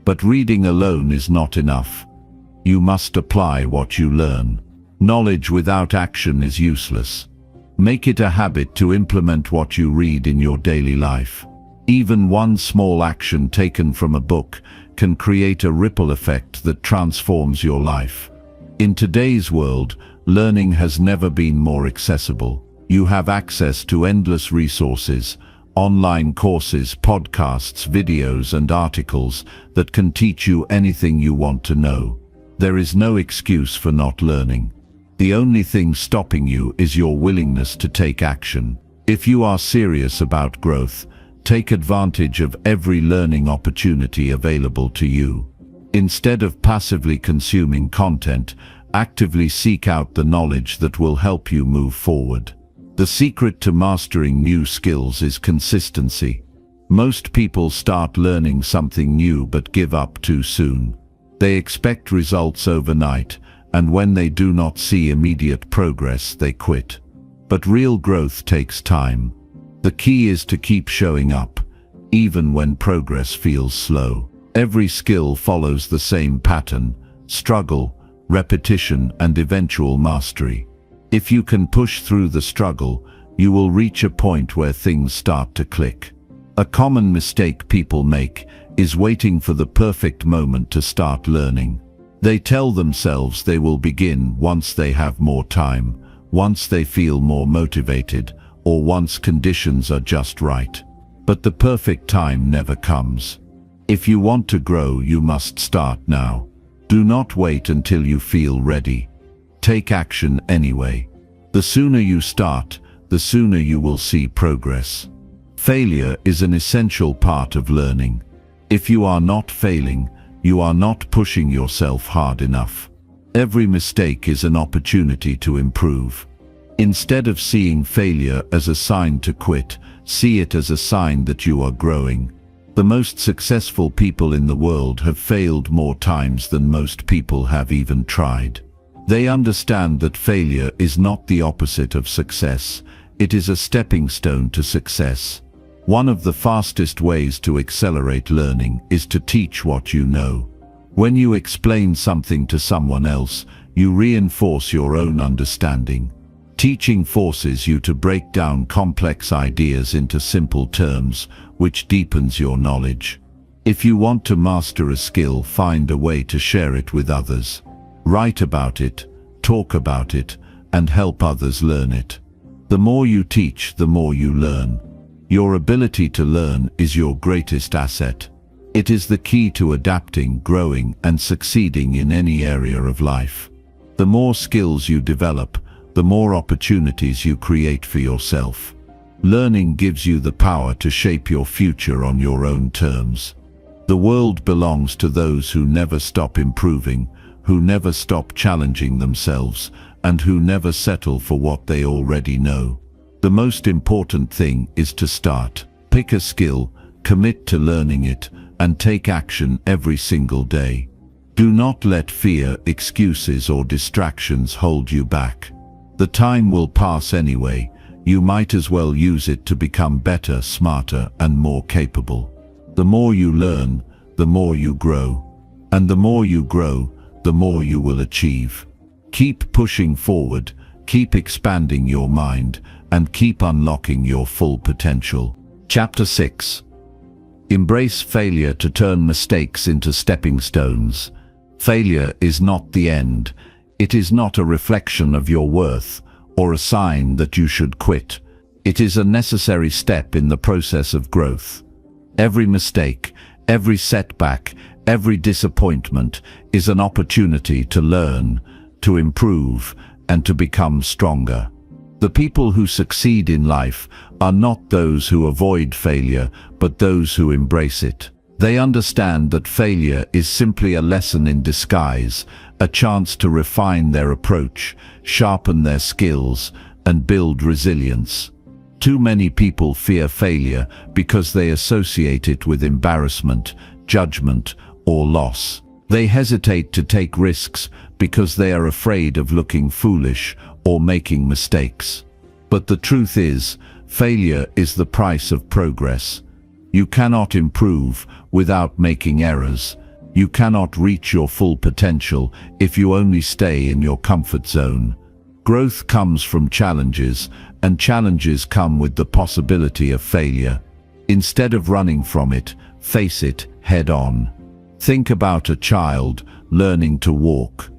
But reading alone is not enough. You must apply what you learn. Knowledge without action is useless. Make it a habit to implement what you read in your daily life. Even one small action taken from a book can create a ripple effect that transforms your life. In today's world, learning has never been more accessible. You have access to endless resources, online courses, podcasts, videos, and articles that can teach you anything you want to know. There is no excuse for not learning. The only thing stopping you is your willingness to take action. If you are serious about growth, take advantage of every learning opportunity available to you. Instead of passively consuming content, actively seek out the knowledge that will help you move forward. The secret to mastering new skills is consistency. Most people start learning something new but give up too soon. They expect results overnight, and when they do not see immediate progress, they quit. But real growth takes time. The key is to keep showing up, even when progress feels slow. Every skill follows the same pattern: struggle, repetition, and eventual mastery. If you can push through the struggle, you will reach a point where things start to click. A common mistake people make is waiting for the perfect moment to start learning. They tell themselves they will begin once they have more time, once they feel more motivated, or once conditions are just right. But the perfect time never comes. If you want to grow, you must start now. Do not wait until you feel ready. Take action anyway. The sooner you start, the sooner you will see progress. Failure is an essential part of learning. If you are not failing, you are not pushing yourself hard enough. Every mistake is an opportunity to improve. Instead of seeing failure as a sign to quit, see it as a sign that you are growing. The most successful people in the world have failed more times than most people have even tried. They understand that failure is not the opposite of success. It is a stepping stone to success. One of the fastest ways to accelerate learning is to teach what you know. When you explain something to someone else, you reinforce your own understanding. Teaching forces you to break down complex ideas into simple terms, which deepens your knowledge. If you want to master a skill, find a way to share it with others. Write about it, talk about it, and help others learn it. The more you teach, the more you learn. Your ability to learn is your greatest asset. It is the key to adapting, growing, and succeeding in any area of life. The more skills you develop, the more opportunities you create for yourself. Learning gives you the power to shape your future on your own terms. The world belongs to those who never stop improving, who never stop challenging themselves, and who never settle for what they already know. The most important thing is to start. Pick a skill, commit to learning it, and take action every single day. Do not let fear, excuses, or distractions hold you back. The time will pass anyway. You might as well use it to become better, smarter, and more capable. The more you learn, the more you grow. And the more you grow, the more you will achieve. Keep pushing forward, keep expanding your mind, and keep unlocking your full potential. Chapter 6. Embrace failure to turn mistakes into stepping stones. Failure is not the end. It is not a reflection of your worth or a sign that you should quit. It is a necessary step in the process of growth. Every mistake, every setback, every disappointment is an opportunity to learn, to improve, and to become stronger. The people who succeed in life are not those who avoid failure, but those who embrace it. They understand that failure is simply a lesson in disguise, a chance to refine their approach, sharpen their skills, and build resilience. Too many people fear failure because they associate it with embarrassment, judgment, or loss. They hesitate to take risks because they are afraid of looking foolish or making mistakes. But the truth is, failure is the price of progress. You cannot improve without making errors. You cannot reach your full potential if you only stay in your comfort zone. Growth comes from challenges, and challenges come with the possibility of failure. Instead of running from it, face it head on. Think about a child learning to walk.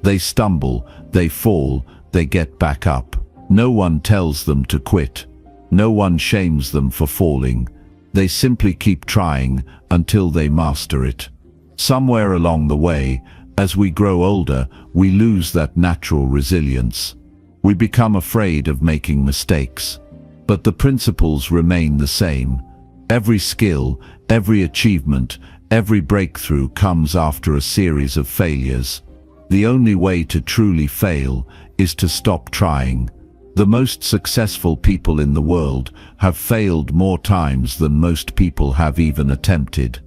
They stumble, they fall, they get back up. No one tells them to quit. No one shames them for falling. They simply keep trying until they master it. Somewhere along the way, as we grow older, we lose that natural resilience. We become afraid of making mistakes. But the principles remain the same. Every skill, every achievement, every breakthrough comes after a series of failures. The only way to truly fail is to stop trying. The most successful people in the world have failed more times than most people have even attempted.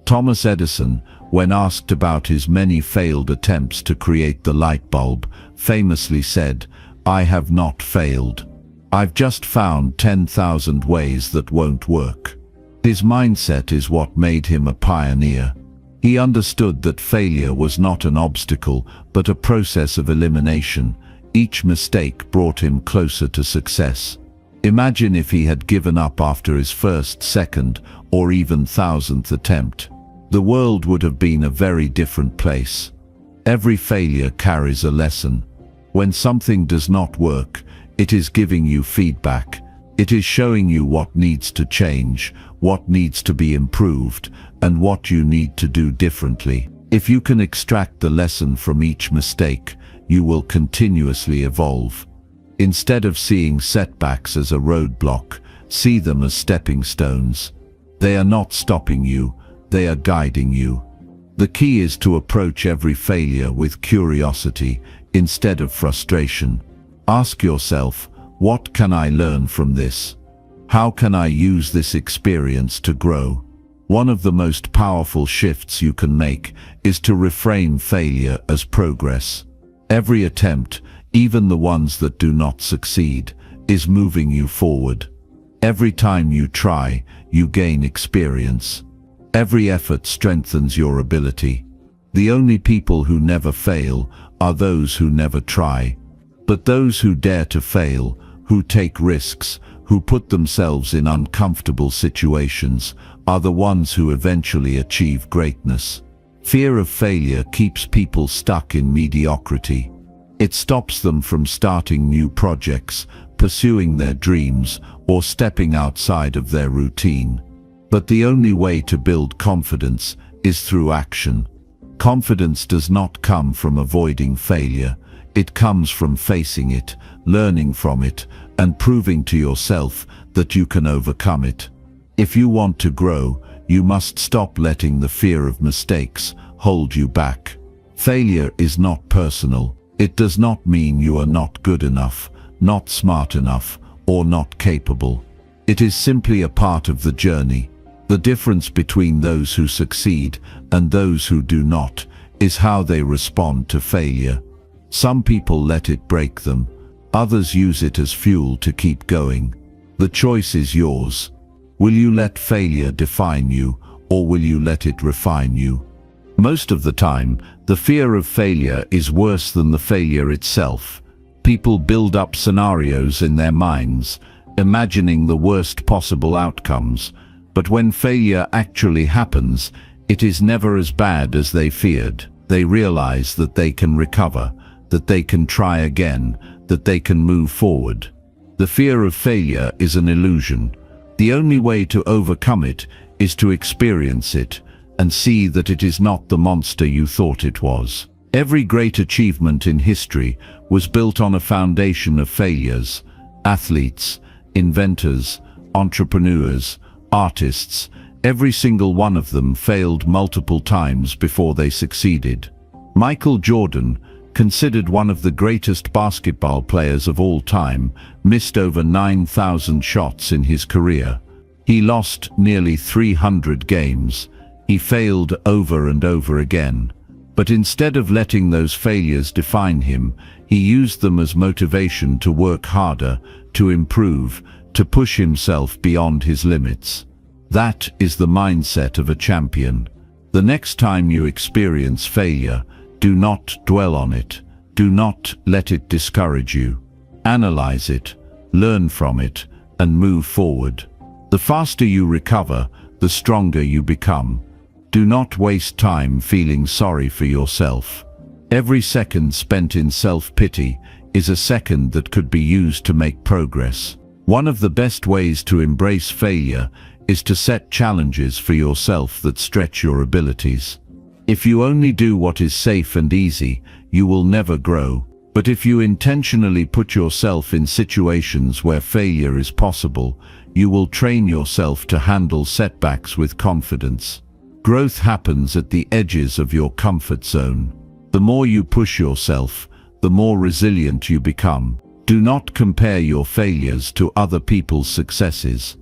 Thomas Edison, when asked about his many failed attempts to create the light bulb, famously said, "I have not failed. I've just found 10,000 ways that won't work." His mindset is what made him a pioneer. He understood that failure was not an obstacle, but a process of elimination. Each mistake brought him closer to success. Imagine if he had given up after his first, second, or even 1,000th attempt. The world would have been a very different place. Every failure carries a lesson. When something does not work, it is giving you feedback. It is showing you what needs to change, what needs to be improved, and what you need to do differently. If you can extract the lesson from each mistake, you will continuously evolve. Instead of seeing setbacks as a roadblock, see them as stepping stones. They are not stopping you, they are guiding you. The key is to approach every failure with curiosity instead of frustration. Ask yourself, what can I learn from this? How can I use this experience to grow? One of the most powerful shifts you can make is to reframe failure as progress. Every attempt, even the ones that do not succeed, is moving you forward. Every time you try, you gain experience. Every effort strengthens your ability. The only people who never fail are those who never try. But those who dare to fail, who take risks, who put themselves in uncomfortable situations, are the ones who eventually achieve greatness. Fear of failure keeps people stuck in mediocrity. It stops them from starting new projects, pursuing their dreams, or stepping outside of their routine. But the only way to build confidence is through action. Confidence does not come from avoiding failure. It comes from facing it, learning from it, and proving to yourself that you can overcome it. If you want to grow, you must stop letting the fear of mistakes hold you back. Failure is not personal. It does not mean you are not good enough, not smart enough, or not capable. It is simply a part of the journey. The difference between those who succeed and those who do not is how they respond to failure. Some people let it break them. Others use it as fuel to keep going. The choice is yours. Will you let failure define you, or will you let it refine you? Most of the time, the fear of failure is worse than the failure itself. People build up scenarios in their minds, imagining the worst possible outcomes. But when failure actually happens, it is never as bad as they feared. They realize that they can recover, that they can try again, that they can move forward. The fear of failure is an illusion. The only way to overcome it is to experience it and see that it is not the monster you thought it was. Every great achievement in history was built on a foundation of failures. Athletes, inventors, entrepreneurs, artists, every single one of them failed multiple times before they succeeded. Michael Jordan, considered one of the greatest basketball players of all time, missed over 9,000 shots in his career. He lost nearly 300 games. He failed over and over again. But instead of letting those failures define him, he used them as motivation to work harder, to improve, to push himself beyond his limits. That is the mindset of a champion. The next time you experience failure, do not dwell on it. Do not let it discourage you. Analyze it, learn from it, and move forward. The faster you recover, the stronger you become. Do not waste time feeling sorry for yourself. Every second spent in self-pity is a second that could be used to make progress. One of the best ways to embrace failure is to set challenges for yourself that stretch your abilities. If you only do what is safe and easy, you will never grow. But if you intentionally put yourself in situations where failure is possible, you will train yourself to handle setbacks with confidence. Growth happens at the edges of your comfort zone. The more you push yourself, the more resilient you become. Do not compare your failures to other people's successes.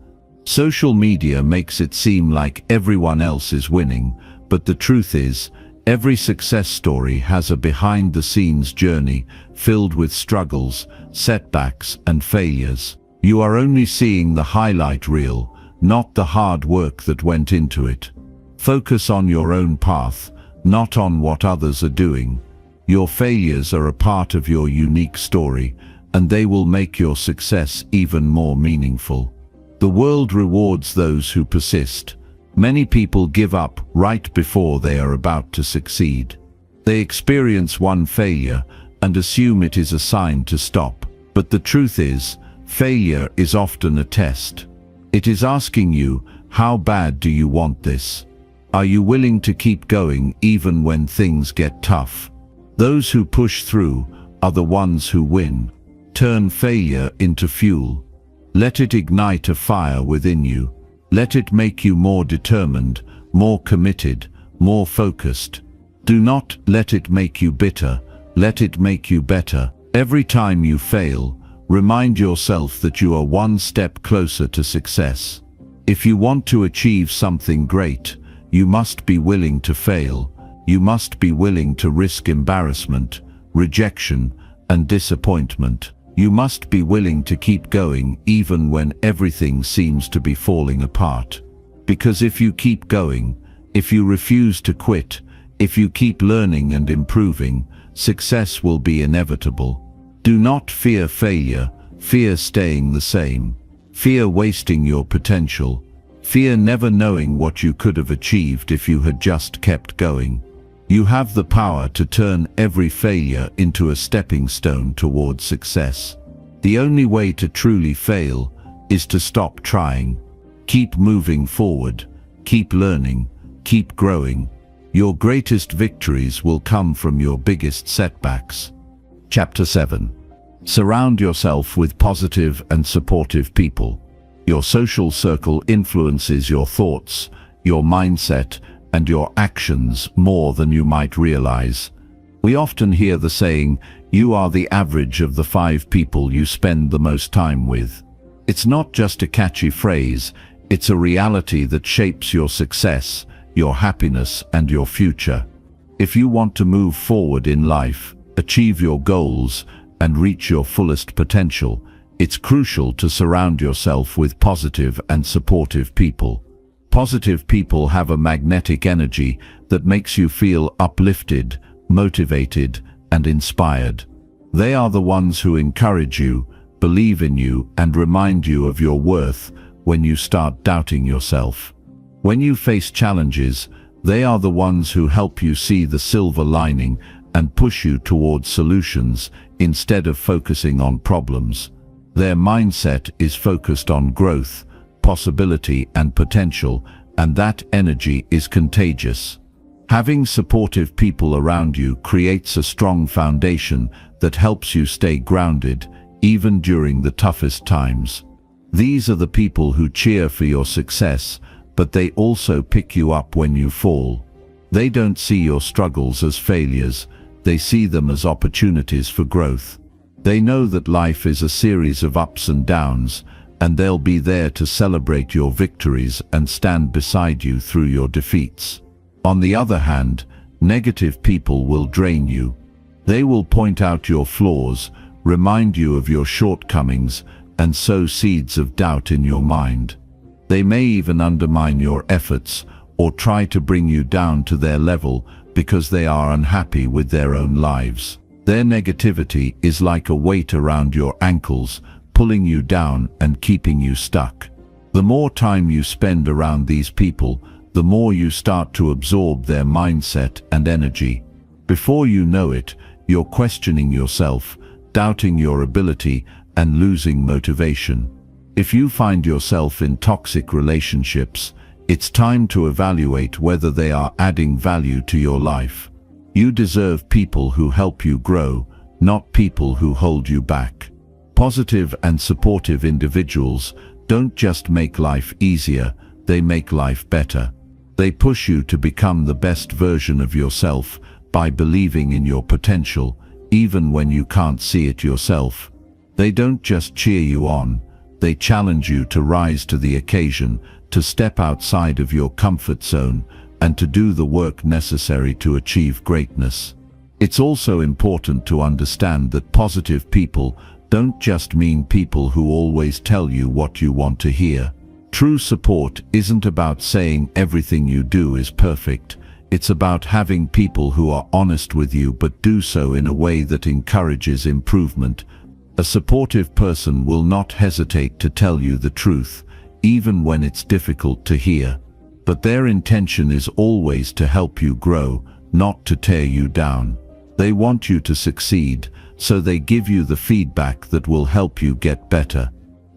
Social media makes it seem like everyone else is winning, but the truth is, every success story has a behind-the-scenes journey filled with struggles, setbacks, and failures. You are only seeing the highlight reel, not the hard work that went into it. Focus on your own path, not on what others are doing. Your failures are a part of your unique story, and they will make your success even more meaningful. The world rewards those who persist. Many people give up right before they are about to succeed. They experience one failure and assume it is a sign to stop. But the truth is, failure is often a test. It is asking you, how bad do you want this? Are you willing to keep going even when things get tough? Those who push through are the ones who win. Turn failure into fuel. Let it ignite a fire within you. Let it make you more determined, more committed, more focused. Do not let it make you bitter. Let it make you better. Every time you fail, remind yourself that you are one step closer to success. If you want to achieve something great, you must be willing to fail. You must be willing to risk embarrassment, rejection, and disappointment. You must be willing to keep going even when everything seems to be falling apart. Because if you keep going, if you refuse to quit, if you keep learning and improving, success will be inevitable. Do not fear failure, fear staying the same. Fear wasting your potential. Fear never knowing what you could have achieved if you had just kept going. You have the power to turn every failure into a stepping stone towards success. The only way to truly fail is to stop trying. Keep moving forward. Keep learning. Keep growing. Your greatest victories will come from your biggest setbacks. Chapter 7. Surround yourself with positive and supportive people. Your social circle influences your thoughts, your mindset, and your actions more than you might realize. We often hear the saying, "You are the average of the 5 people you spend the most time with." It's not just a catchy phrase, it's a reality that shapes your success, your happiness, and your future. If you want to move forward in life, achieve your goals, and reach your fullest potential, it's crucial to surround yourself with positive and supportive people. Positive people have a magnetic energy that makes you feel uplifted, motivated, and inspired. They are the ones who encourage you, believe in you, and remind you of your worth when you start doubting yourself. When you face challenges, they are the ones who help you see the silver lining and push you towards solutions instead of focusing on problems. Their mindset is focused on growth, possibility, and potential, and that energy is contagious. Having supportive people around you creates a strong foundation that helps you stay grounded, even during the toughest times. These are the people who cheer for your success, but they also pick you up when you fall. They don't see your struggles as failures, they see them as opportunities for growth. They know that life is a series of ups and downs, and they'll be there to celebrate your victories and stand beside you through your defeats. On the other hand, negative people will drain you. They will point out your flaws, remind you of your shortcomings, and sow seeds of doubt in your mind. They may even undermine your efforts or try to bring you down to their level because they are unhappy with their own lives. Their negativity is like a weight around your ankles, pulling you down and keeping you stuck. The more time you spend around these people, the more you start to absorb their mindset and energy. Before you know it, you're questioning yourself, doubting your ability, and losing motivation. If you find yourself in toxic relationships, it's time to evaluate whether they are adding value to your life. You deserve people who help you grow, not people who hold you back. Positive and supportive individuals don't just make life easier, they make life better. They push you to become the best version of yourself by believing in your potential, even when you can't see it yourself. They don't just cheer you on, they challenge you to rise to the occasion, to step outside of your comfort zone, and to do the work necessary to achieve greatness. It's also important to understand that positive people don't just mean people who always tell you what you want to hear. True support isn't about saying everything you do is perfect. It's about having people who are honest with you but do so in a way that encourages improvement. A supportive person will not hesitate to tell you the truth, even when it's difficult to hear. But their intention is always to help you grow, not to tear you down. They want you to succeed, so they give you the feedback that will help you get better.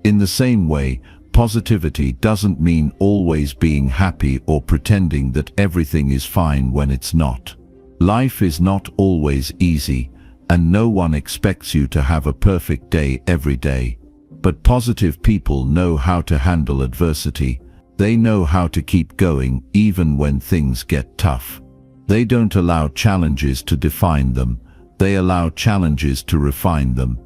In the same way, positivity doesn't mean always being happy or pretending that everything is fine when it's not. Life is not always easy, and no one expects you to have a perfect day every day. But positive people know how to handle adversity. They know how to keep going even when things get tough. They don't allow challenges to define them. They allow challenges to refine them.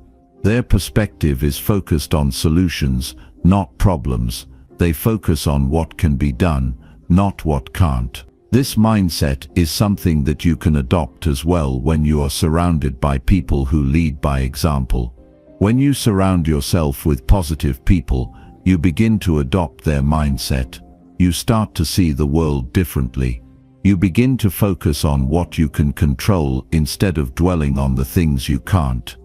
Their perspective is focused on solutions, not problems. They focus on what can be done, not what can't. This mindset is something that you can adopt as well when you are surrounded by people who lead by example. When you surround yourself with positive people, you begin to adopt their mindset. You start to see the world differently. You begin to focus on what you can control instead of dwelling on the things you can't.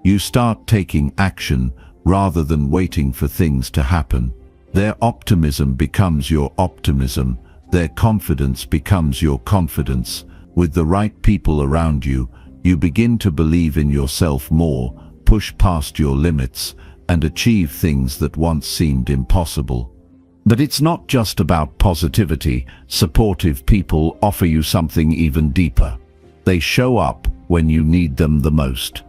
You start taking action rather than waiting for things to happen. Their optimism becomes your optimism. Their confidence becomes your confidence. With the right people around you, you begin to believe in yourself more, push past your limits, and achieve things that once seemed impossible. But it's not just about positivity. Supportive people offer you something even deeper. They show up when you need them the most.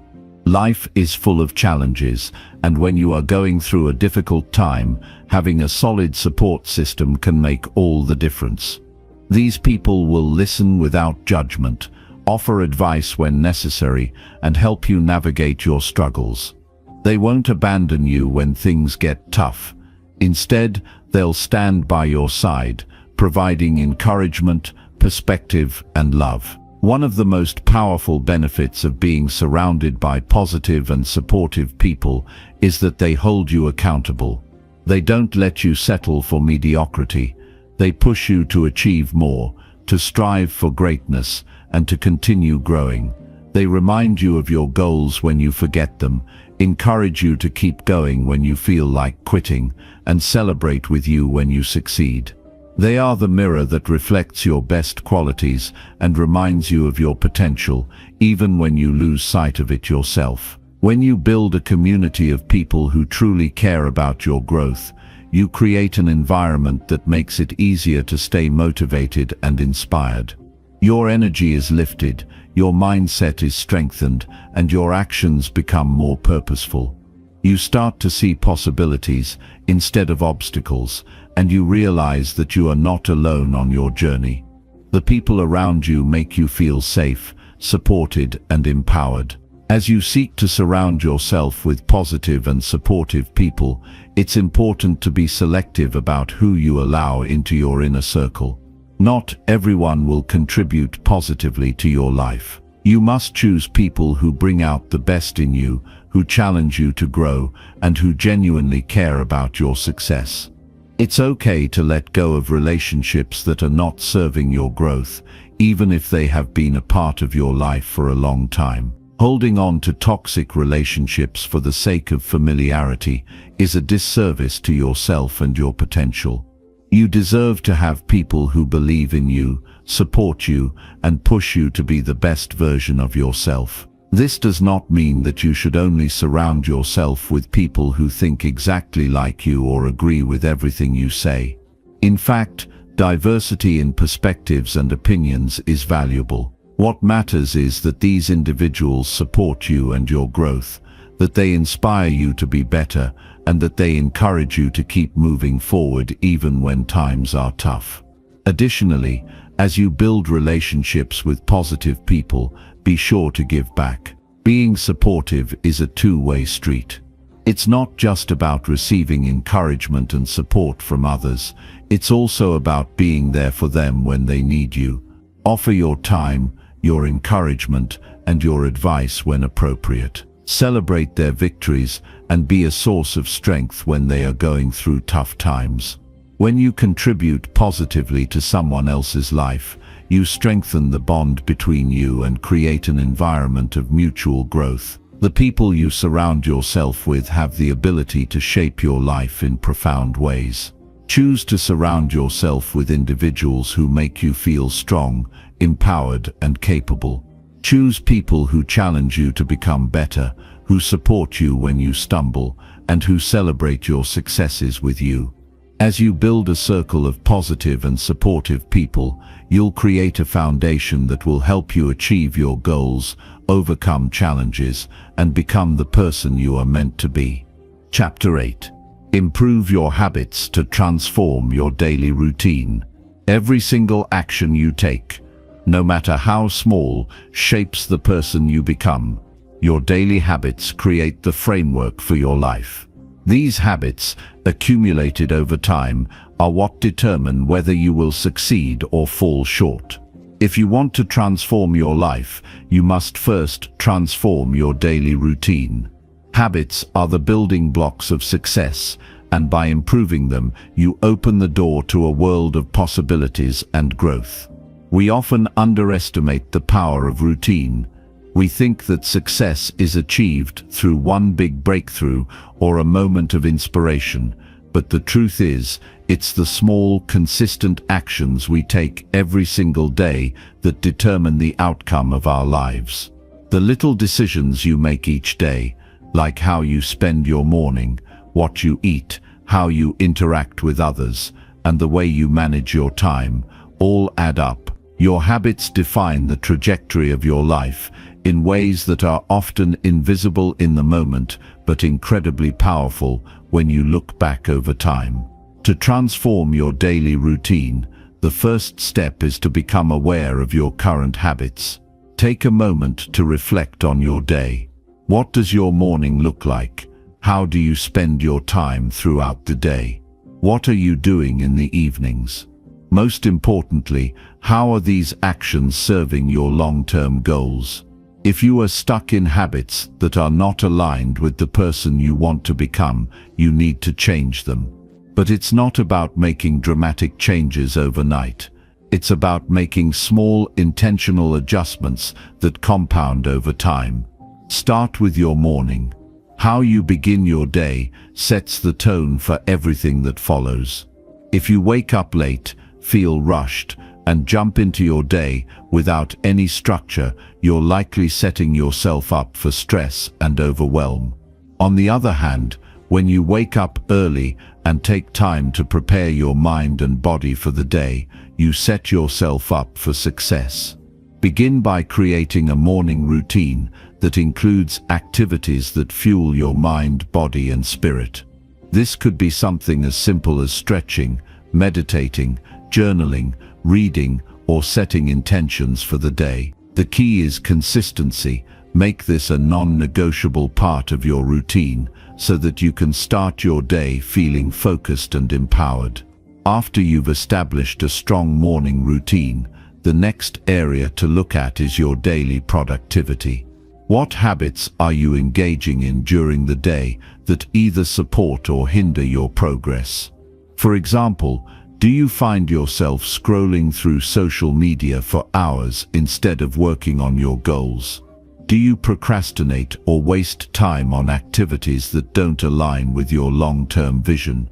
Life is full of challenges, and when you are going through a difficult time, having a solid support system can make all the difference. These people will listen without judgment, offer advice when necessary, and help you navigate your struggles. They won't abandon you when things get tough. Instead, they'll stand by your side, providing encouragement, perspective, and love. One of the most powerful benefits of being surrounded by positive and supportive people is that they hold you accountable. They don't let you settle for mediocrity. They push you to achieve more, to strive for greatness, and to continue growing. They remind you of your goals when you forget them, encourage you to keep going when you feel like quitting, and celebrate with you when you succeed. They are the mirror that reflects your best qualities and reminds you of your potential, even when you lose sight of it yourself. When you build a community of people who truly care about your growth, you create an environment that makes it easier to stay motivated and inspired. Your energy is lifted, your mindset is strengthened, and your actions become more purposeful. You start to see possibilities instead of obstacles, and you realize that you are not alone on your journey. The people around you make you feel safe, supported, and empowered. As you seek to surround yourself with positive and supportive people, it's important to be selective about who you allow into your inner circle. Not everyone will contribute positively to your life. You must choose people who bring out the best in you, who challenge you to grow, and who genuinely care about your success. It's okay to let go of relationships that are not serving your growth, even if they have been a part of your life for a long time. Holding on to toxic relationships for the sake of familiarity is a disservice to yourself and your potential. You deserve to have people who believe in you, support you, and push you to be the best version of yourself. This does not mean that you should only surround yourself with people who think exactly like you or agree with everything you say. In fact, diversity in perspectives and opinions is valuable. What matters is that these individuals support you and your growth, that they inspire you to be better, and that they encourage you to keep moving forward even when times are tough. Additionally, as you build relationships with positive people, be sure to give back. Being supportive is a two-way street. It's not just about receiving encouragement and support from others, it's also about being there for them when they need you. Offer your time, your encouragement, and your advice when appropriate. Celebrate their victories and be a source of strength when they are going through tough times. When you contribute positively to someone else's life, you strengthen the bond between you and create an environment of mutual growth. The people you surround yourself with have the ability to shape your life in profound ways. Choose to surround yourself with individuals who make you feel strong, empowered, and capable. Choose people who challenge you to become better, who support you when you stumble, and who celebrate your successes with you. As you build a circle of positive and supportive people, you'll create a foundation that will help you achieve your goals, overcome challenges, and become the person you are meant to be. Chapter 8. Improve your habits to transform your daily routine. Every single action you take, no matter how small, shapes the person you become. Your daily habits create the framework for your life. These habits, accumulated over time, are what determine whether you will succeed or fall short. If you want to transform your life, you must first transform your daily routine. Habits are the building blocks of success, and by improving them, you open the door to a world of possibilities and growth. We often underestimate the power of routine. We think that success is achieved through one big breakthrough or a moment of inspiration, but the truth is, it's the small, consistent actions we take every single day that determine the outcome of our lives. The little decisions you make each day, like how you spend your morning, what you eat, how you interact with others, and the way you manage your time, all add up. Your habits define the trajectory of your life in ways that are often invisible in the moment, but incredibly powerful when you look back over time. To transform your daily routine, the first step is to become aware of your current habits. Take a moment to reflect on your day. What does your morning look like? How do you spend your time throughout the day? What are you doing in the evenings? Most importantly, how are these actions serving your long-term goals? If you are stuck in habits that are not aligned with the person you want to become, you need to change them. But it's not about making dramatic changes overnight. It's about making small, intentional adjustments that compound over time. Start with your morning. How you begin your day sets the tone for everything that follows. If you wake up late, feel rushed, and jump into your day without any structure, you're likely setting yourself up for stress and overwhelm. On the other hand, when you wake up early and take time to prepare your mind and body for the day, you set yourself up for success. Begin by creating a morning routine that includes activities that fuel your mind, body, and spirit. This could be something as simple as stretching, meditating, journaling, reading, or setting intentions for the day. The key is consistency. Make this a non-negotiable part of your routine so that you can start your day feeling focused and empowered. After you've established a strong morning routine, the next area to look at is your daily productivity. What habits are you engaging in during the day that either support or hinder your progress? For example, do you find yourself scrolling through social media for hours instead of working on your goals? Do you procrastinate or waste time on activities that don't align with your long-term vision?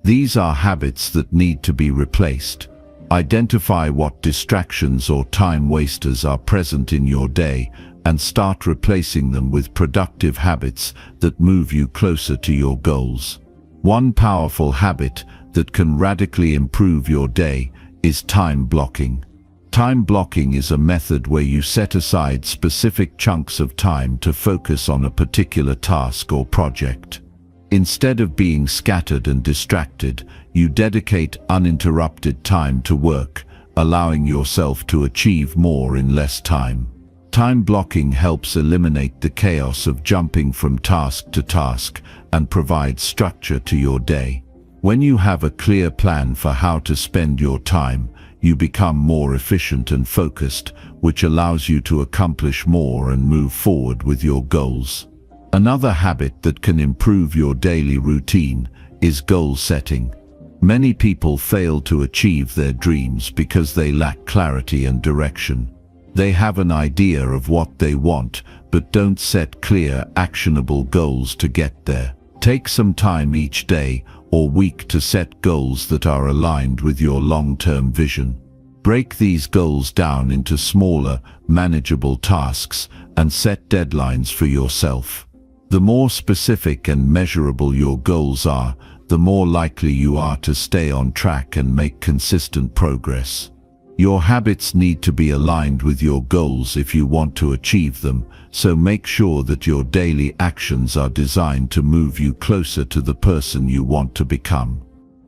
These are habits that need to be replaced. Identify what distractions or time wasters are present in your day and start replacing them with productive habits that move you closer to your goals. One powerful habit that can radically improve your day is time blocking. Time blocking is a method where you set aside specific chunks of time to focus on a particular task or project. Instead of being scattered and distracted, you dedicate uninterrupted time to work, allowing yourself to achieve more in less time. Time blocking helps eliminate the chaos of jumping from task to task and provides structure to your day. When you have a clear plan for how to spend your time, you become more efficient and focused, which allows you to accomplish more and move forward with your goals. Another habit that can improve your daily routine is goal setting. Many people fail to achieve their dreams because they lack clarity and direction. They have an idea of what they want, but don't set clear, actionable goals to get there. Take some time each day, or week to set goals that are aligned with your long-term vision. Break these goals down into smaller, manageable tasks and set deadlines for yourself. The more specific and measurable your goals are, the more likely you are to stay on track and make consistent progress. Your habits need to be aligned with your goals if you want to achieve them, so make sure that your daily actions are designed to move you closer to the person you want to become.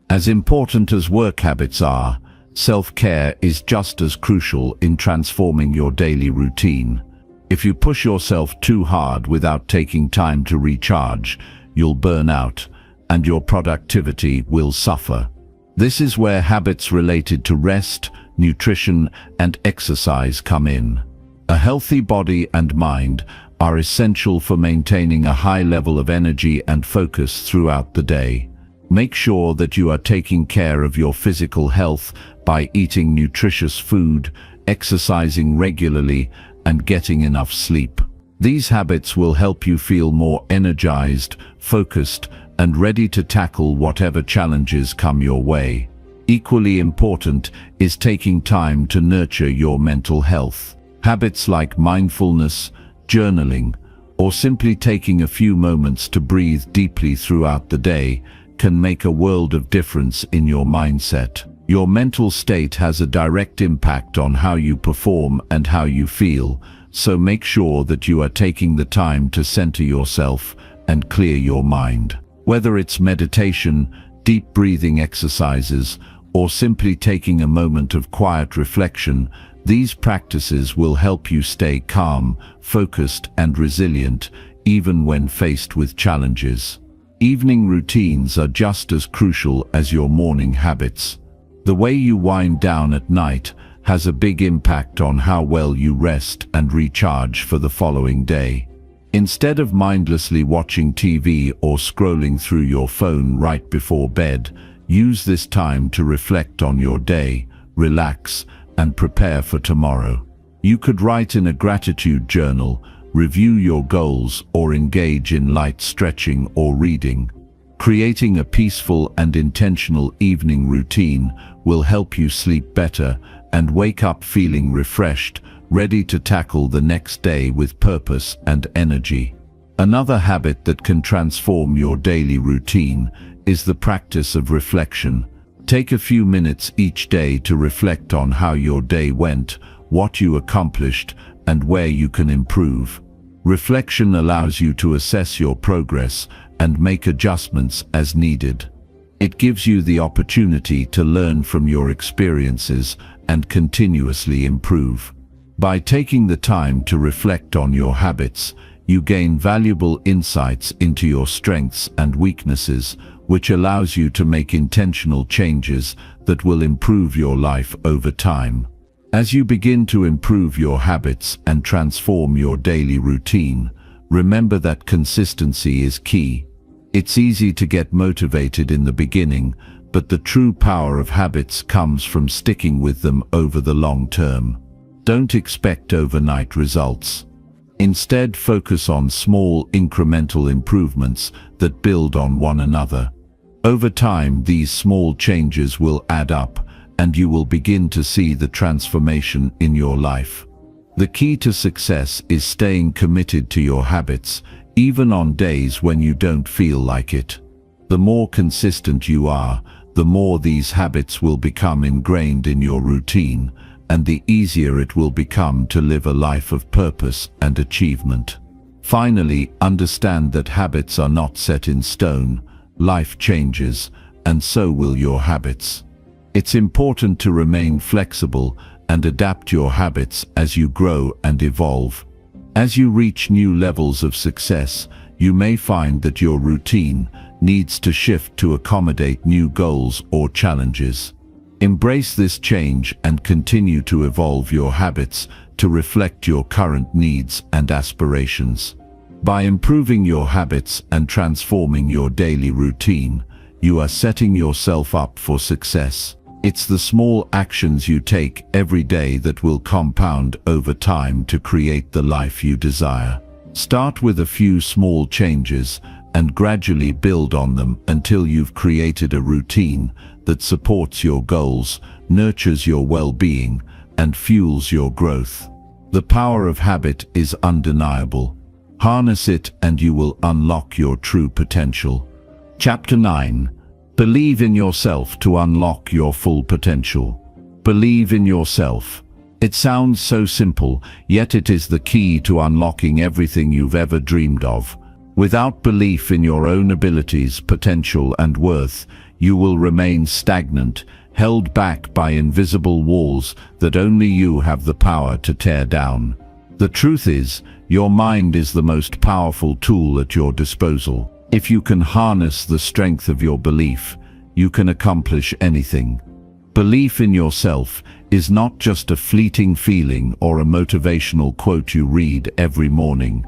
As important as work habits are, self-care is just as crucial in transforming your daily routine. If you push yourself too hard without taking time to recharge, you'll burn out, and your productivity will suffer. This is where habits related to rest, nutrition, and exercise come in. A healthy body and mind are essential for maintaining a high level of energy and focus throughout the day. Make sure that you are taking care of your physical health by eating nutritious food, exercising regularly, and getting enough sleep. These habits will help you feel more energized, focused, and ready to tackle whatever challenges come your way. Equally important is taking time to nurture your mental health. Habits like mindfulness, journaling, or simply taking a few moments to breathe deeply throughout the day can make a world of difference in your mindset. Your mental state has a direct impact on how you perform and how you feel, so make sure that you are taking the time to center yourself and clear your mind. Whether it's meditation, deep breathing exercises, or simply taking a moment of quiet reflection, these practices will help you stay calm, focused, and resilient, even when faced with challenges. Evening routines are just as crucial as your morning habits. The way you wind down at night has a big impact on how well you rest and recharge for the following day. Instead of mindlessly watching TV or scrolling through your phone right before bed, use this time to reflect on your day, relax, and prepare for tomorrow. You could write in a gratitude journal, review your goals, or engage in light stretching or reading. Creating a peaceful and intentional evening routine will help you sleep better and wake up feeling refreshed, ready to tackle the next day with purpose and energy. Another habit that can transform your daily routine is the practice of reflection. Take a few minutes each day to reflect on how your day went, what you accomplished, and where you can improve. Reflection allows you to assess your progress and make adjustments as needed. It gives you the opportunity to learn from your experiences and continuously improve. By taking the time to reflect on your habits, you gain valuable insights into your strengths and weaknesses, which allows you to make intentional changes that will improve your life over time. As you begin to improve your habits and transform your daily routine, remember that consistency is key. It's easy to get motivated in the beginning, but the true power of habits comes from sticking with them over the long term. Don't expect overnight results. Instead, focus on small incremental improvements that build on one another. Over time, these small changes will add up, and you will begin to see the transformation in your life. The key to success is staying committed to your habits, even on days when you don't feel like it. The more consistent you are, the more these habits will become ingrained in your routine, and the easier it will become to live a life of purpose and achievement. Finally, understand that habits are not set in stone. Life changes, and so will your habits. It's important to remain flexible and adapt your habits as you grow and evolve. As you reach new levels of success, you may find that your routine needs to shift to accommodate new goals or challenges. Embrace this change and continue to evolve your habits to reflect your current needs and aspirations. By improving your habits and transforming your daily routine, you are setting yourself up for success. It's the small actions you take every day that will compound over time to create the life you desire. Start with a few small changes and gradually build on them until you've created a routine that supports your goals, nurtures your well-being, and fuels your growth. The power of habit is undeniable. Harness it and you will unlock your true potential. Chapter 9. Believe in yourself to unlock your full potential. Believe in yourself. It sounds so simple, yet it is the key to unlocking everything you've ever dreamed of. Without belief in your own abilities, potential, and worth, you will remain stagnant, held back by invisible walls that only you have the power to tear down. The truth is, your mind is the most powerful tool at your disposal. If you can harness the strength of your belief, you can accomplish anything. Belief in yourself is not just a fleeting feeling or a motivational quote you read every morning.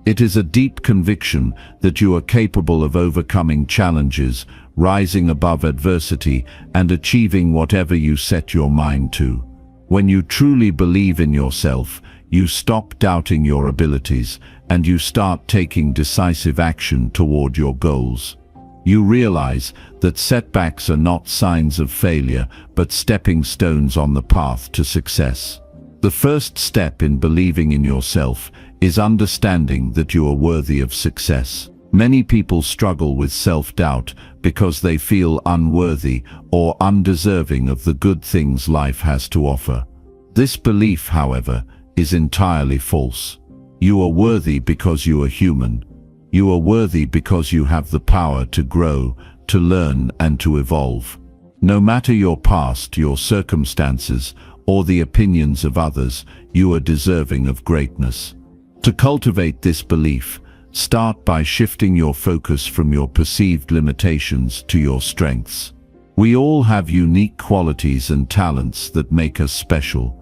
It is a deep conviction that you are capable of overcoming challenges, rising above adversity, and achieving whatever you set your mind to. When you truly believe in yourself, you stop doubting your abilities, and you start taking decisive action toward your goals. You realize that setbacks are not signs of failure, but stepping stones on the path to success. The first step in believing in yourself is understanding that you are worthy of success. Many people struggle with self-doubt because they feel unworthy or undeserving of the good things life has to offer. This belief, however, is entirely false. You are worthy because you are human. You are worthy because you have the power to grow, to learn, and to evolve. No matter your past, your circumstances, or the opinions of others, you are deserving of greatness. To cultivate this belief, start by shifting your focus from your perceived limitations to your strengths. We all have unique qualities and talents that make us special.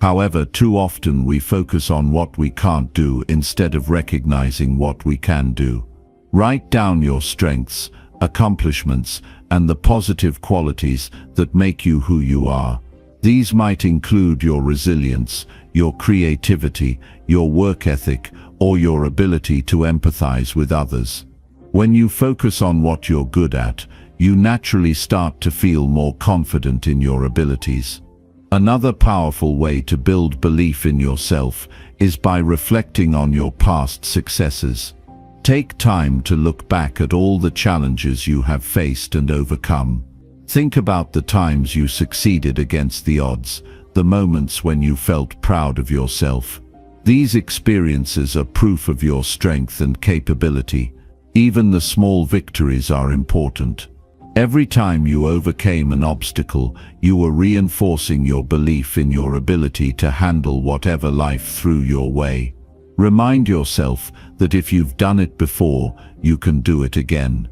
However, too often we focus on what we can't do instead of recognizing what we can do. Write down your strengths, accomplishments, and the positive qualities that make you who you are. These might include your resilience, your creativity, your work ethic, or your ability to empathize with others. When you focus on what you're good at, you naturally start to feel more confident in your abilities. Another powerful way to build belief in yourself is by reflecting on your past successes. Take time to look back at all the challenges you have faced and overcome. Think about the times you succeeded against the odds, the moments when you felt proud of yourself. These experiences are proof of your strength and capability. Even the small victories are important. Every time you overcame an obstacle, you were reinforcing your belief in your ability to handle whatever life threw your way. Remind yourself that if you've done it before, you can do it again.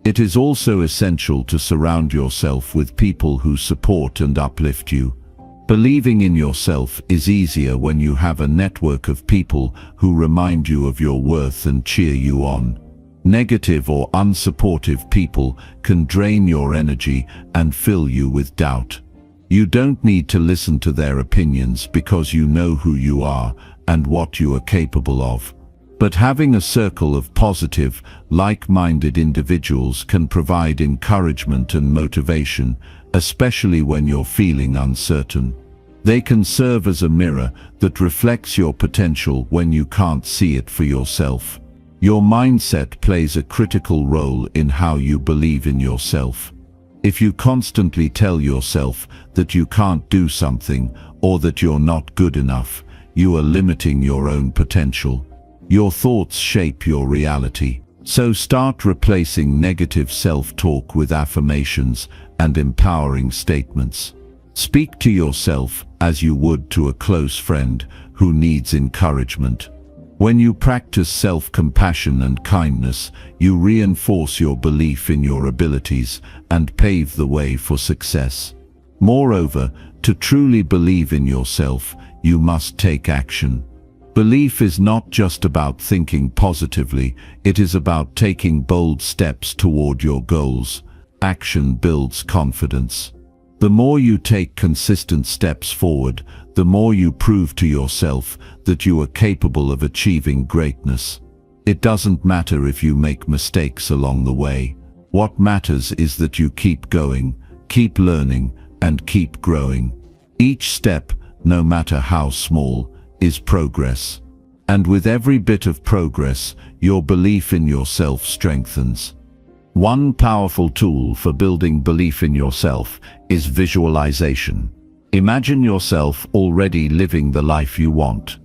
It is also essential to surround yourself with people who support and uplift you. Believing in yourself is easier when you have a network of people who remind you of your worth and cheer you on. Negative or unsupportive people can drain your energy and fill you with doubt. You don't need to listen to their opinions because you know who you are and what you are capable of. But having a circle of positive, like-minded individuals can provide encouragement and motivation, especially when you're feeling uncertain. They can serve as a mirror that reflects your potential when you can't see it for yourself. Your mindset plays a critical role in how you believe in yourself. If you constantly tell yourself that you can't do something or that you're not good enough, you are limiting your own potential. Your thoughts shape your reality. So start replacing negative self-talk with affirmations and empowering statements. Speak to yourself as you would to a close friend who needs encouragement. When you practice self-compassion and kindness, you reinforce your belief in your abilities and pave the way for success. Moreover, to truly believe in yourself, you must take action. Belief is not just about thinking positively, it is about taking bold steps toward your goals. Action builds confidence. The more you take consistent steps forward, the more you prove to yourself that you are capable of achieving greatness. It doesn't matter if you make mistakes along the way. What matters is that you keep going, keep learning, and keep growing. Each step, no matter how small, is progress. And with every bit of progress, your belief in yourself strengthens. One powerful tool for building belief in yourself is visualization. Imagine yourself already living the life you want.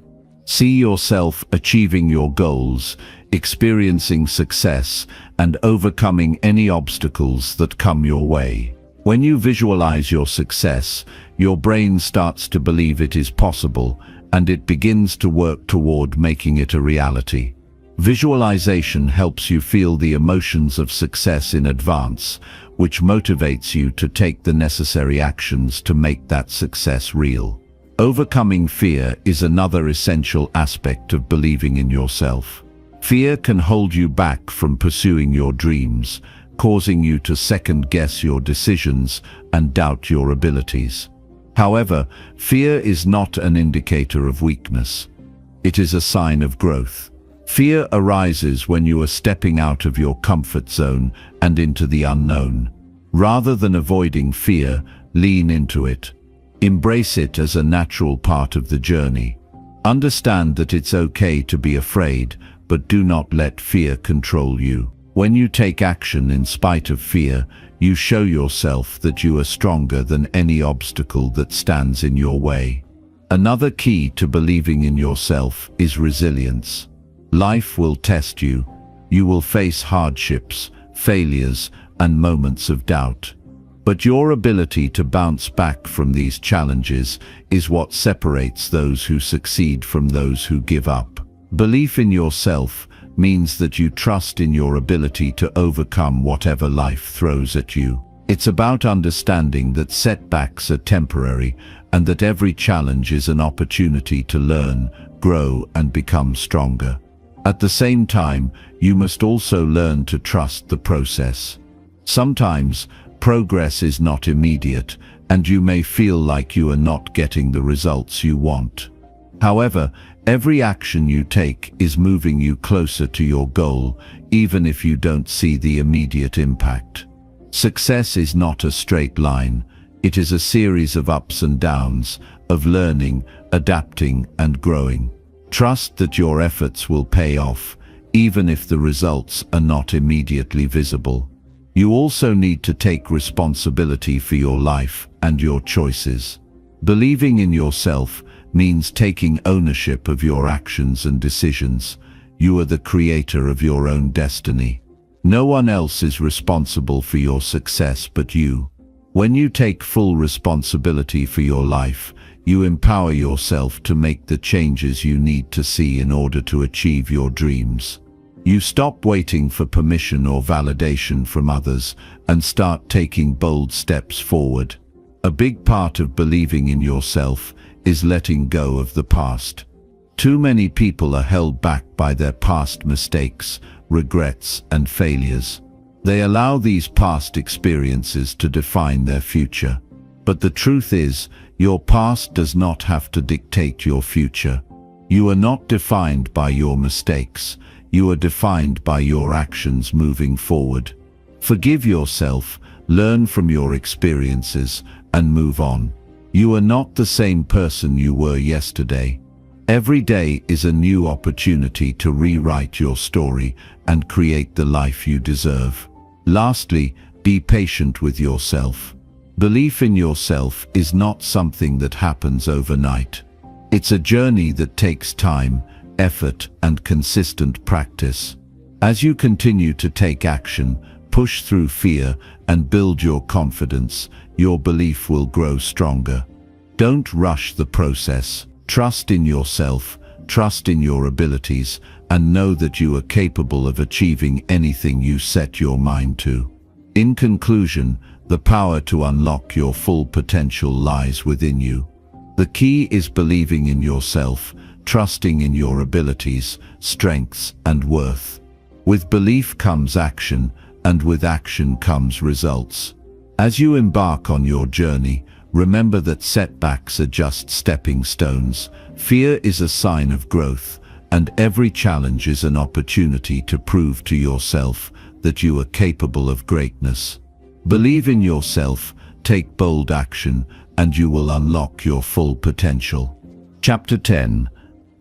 See yourself achieving your goals, experiencing success, and overcoming any obstacles that come your way. When you visualize your success, your brain starts to believe it is possible, and it begins to work toward making it a reality. Visualization helps you feel the emotions of success in advance, which motivates you to take the necessary actions to make that success real. Overcoming fear is another essential aspect of believing in yourself. Fear can hold you back from pursuing your dreams, causing you to second-guess your decisions and doubt your abilities. However, fear is not an indicator of weakness. It is a sign of growth. Fear arises when you are stepping out of your comfort zone and into the unknown. Rather than avoiding fear, lean into it. Embrace it as a natural part of the journey. Understand that it's okay to be afraid, but do not let fear control you. When you take action in spite of fear, you show yourself that you are stronger than any obstacle that stands in your way. Another key to believing in yourself is resilience. Life will test you. You will face hardships, failures, and moments of doubt. But your ability to bounce back from these challenges is what separates those who succeed from those who give up. Belief in yourself means that you trust in your ability to overcome whatever life throws at you. It's about understanding that setbacks are temporary and that every challenge is an opportunity to learn, grow, and become stronger. At the same time, you must also learn to trust the process. Sometimes, progress is not immediate, and you may feel like you are not getting the results you want. However, every action you take is moving you closer to your goal, even if you don't see the immediate impact. Success is not a straight line. It is a series of ups and downs, of learning, adapting, and growing. Trust that your efforts will pay off, even if the results are not immediately visible. You also need to take responsibility for your life and your choices. Believing in yourself means taking ownership of your actions and decisions. You are the creator of your own destiny. No one else is responsible for your success but you. When you take full responsibility for your life, you empower yourself to make the changes you need to see in order to achieve your dreams. You stop waiting for permission or validation from others and start taking bold steps forward. A big part of believing in yourself is letting go of the past. Too many people are held back by their past mistakes, regrets, and failures. They allow these past experiences to define their future. But the truth is, your past does not have to dictate your future. You are not defined by your mistakes. You are defined by your actions moving forward. Forgive yourself, learn from your experiences, and move on. You are not the same person you were yesterday. Every day is a new opportunity to rewrite your story and create the life you deserve. Lastly, be patient with yourself. Belief in yourself is not something that happens overnight. It's a journey that takes time, effort, and consistent practice. As you continue to take action, push through fear, and build your confidence, your belief will grow stronger. Don't rush the process. Trust in yourself, trust in your abilities, and know that you are capable of achieving anything you set your mind to. In conclusion, the power to unlock your full potential lies within you. The key is believing in yourself, trusting in your abilities, strengths, and worth. With belief comes action, and with action comes results. As you embark on your journey, remember that setbacks are just stepping stones. Fear is a sign of growth, and every challenge is an opportunity to prove to yourself that you are capable of greatness. Believe in yourself, take bold action, and you will unlock your full potential. Chapter 10.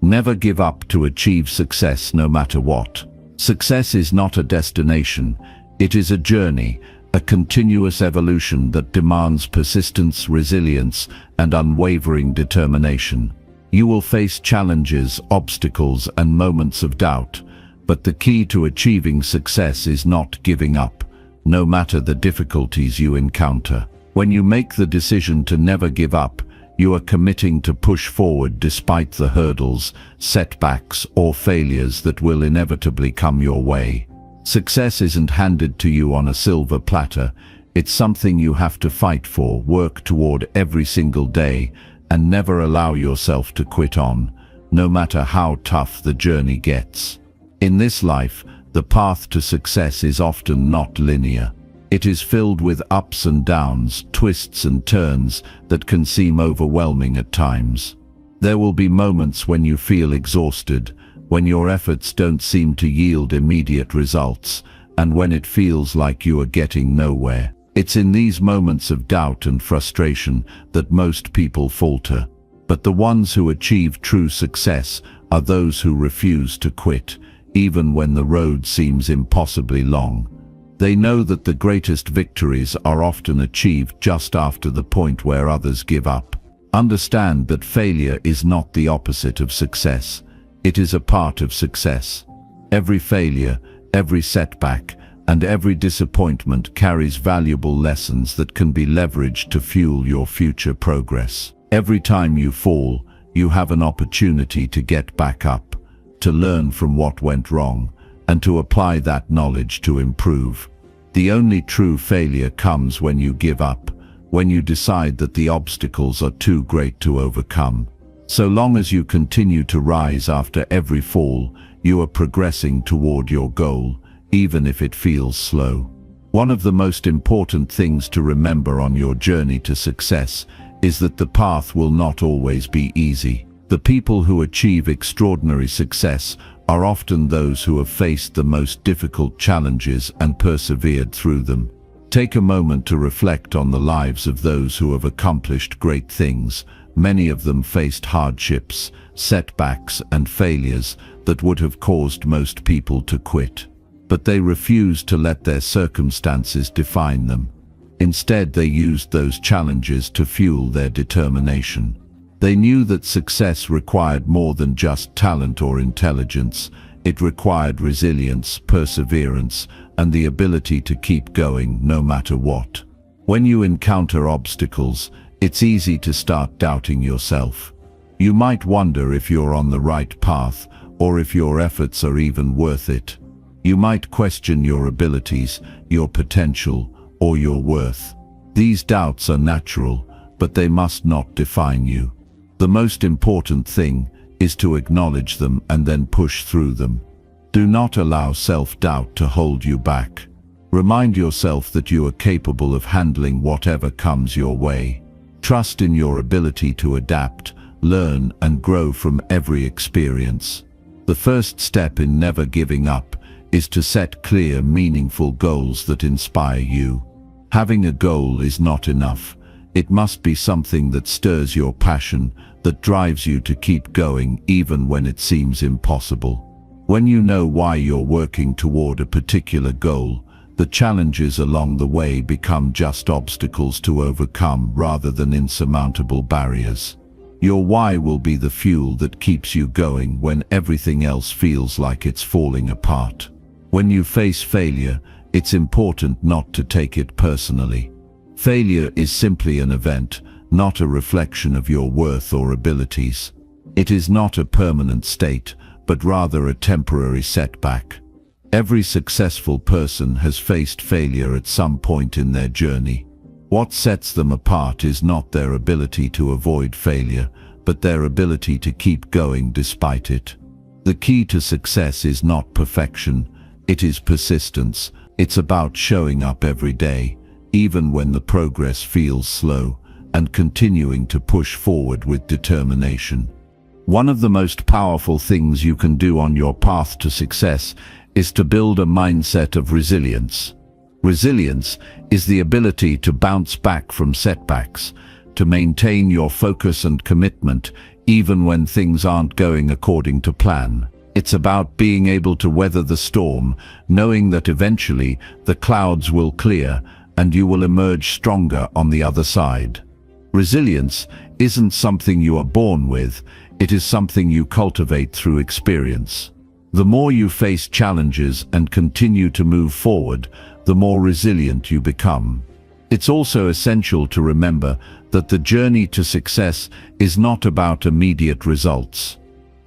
Never give up to achieve success no matter what. Success is not a destination, it is a journey, a continuous evolution that demands persistence, resilience, and unwavering determination. You will face challenges, obstacles, and moments of doubt, but the key to achieving success is not giving up, no matter the difficulties you encounter. When you make the decision to never give up, you are committing to push forward despite the hurdles, setbacks, or failures that will inevitably come your way. Success isn't handed to you on a silver platter. It's something you have to fight for, work toward every single day, and never allow yourself to quit on, no matter how tough the journey gets. In this life, the path to success is often not linear. It is filled with ups and downs, twists and turns that can seem overwhelming at times. There will be moments when you feel exhausted, when your efforts don't seem to yield immediate results, and when it feels like you are getting nowhere. It's in these moments of doubt and frustration that most people falter. But the ones who achieve true success are those who refuse to quit, even when the road seems impossibly long. They know that the greatest victories are often achieved just after the point where others give up. Understand that failure is not the opposite of success. It is a part of success. Every failure, every setback, and every disappointment carries valuable lessons that can be leveraged to fuel your future progress. Every time you fall, you have an opportunity to get back up, to learn from what went wrong, and to apply that knowledge to improve. The only true failure comes when you give up, when you decide that the obstacles are too great to overcome. So long as you continue to rise after every fall, you are progressing toward your goal, even if it feels slow. One of the most important things to remember on your journey to success is that the path will not always be easy. The people who achieve extraordinary success are often those who have faced the most difficult challenges and persevered through them. Take a moment to reflect on the lives of those who have accomplished great things. Many of them faced hardships, setbacks, and failures that would have caused most people to quit. But they refused to let their circumstances define them. Instead, they used those challenges to fuel their determination. They knew that success required more than just talent or intelligence. It required resilience, perseverance, and the ability to keep going no matter what. When you encounter obstacles, it's easy to start doubting yourself. You might wonder if you're on the right path or if your efforts are even worth it. You might question your abilities, your potential, or your worth. These doubts are natural, but they must not define you. The most important thing is to acknowledge them and then push through them. Do not allow self-doubt to hold you back. Remind yourself that you are capable of handling whatever comes your way. Trust in your ability to adapt, learn, and grow from every experience. The first step in never giving up is to set clear, meaningful goals that inspire you. Having a goal is not enough. It must be something that stirs your passion, that drives you to keep going even when it seems impossible. When you know why you're working toward a particular goal, the challenges along the way become just obstacles to overcome rather than insurmountable barriers. Your why will be the fuel that keeps you going when everything else feels like it's falling apart. When you face failure, it's important not to take it personally. Failure is simply an event, not a reflection of your worth or abilities. It is not a permanent state, but rather a temporary setback. Every successful person has faced failure at some point in their journey. What sets them apart is not their ability to avoid failure, but their ability to keep going despite it. The key to success is not perfection, it is persistence. It's about showing up every day, even when the progress feels slow, and continuing to push forward with determination. One of the most powerful things you can do on your path to success is to build a mindset of resilience. Resilience is the ability to bounce back from setbacks, to maintain your focus and commitment even when things aren't going according to plan. It's about being able to weather the storm, knowing that eventually the clouds will clear and you will emerge stronger on the other side. Resilience isn't something you are born with, it is something you cultivate through experience. The more you face challenges and continue to move forward, the more resilient you become. It's also essential to remember that the journey to success is not about immediate results.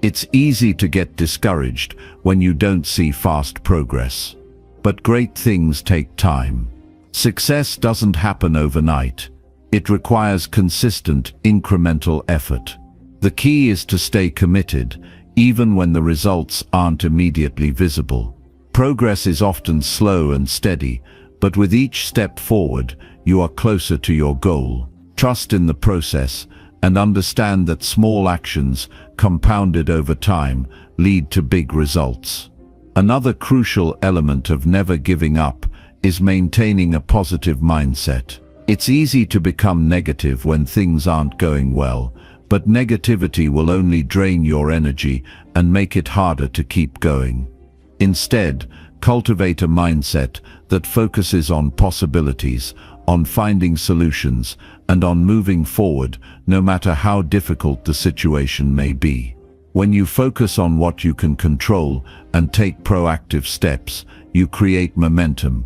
It's easy to get discouraged when you don't see fast progress. But great things take time. Success doesn't happen overnight. It requires consistent, incremental effort. The key is to stay committed, even when the results aren't immediately visible. Progress is often slow and steady, but with each step forward, you are closer to your goal. Trust in the process and understand that small actions, compounded over time, lead to big results. Another crucial element of never giving up is maintaining a positive mindset. It's easy to become negative when things aren't going well, but negativity will only drain your energy and make it harder to keep going. Instead, cultivate a mindset that focuses on possibilities, on finding solutions, and on moving forward, no matter how difficult the situation may be. When you focus on what you can control and take proactive steps, you create momentum.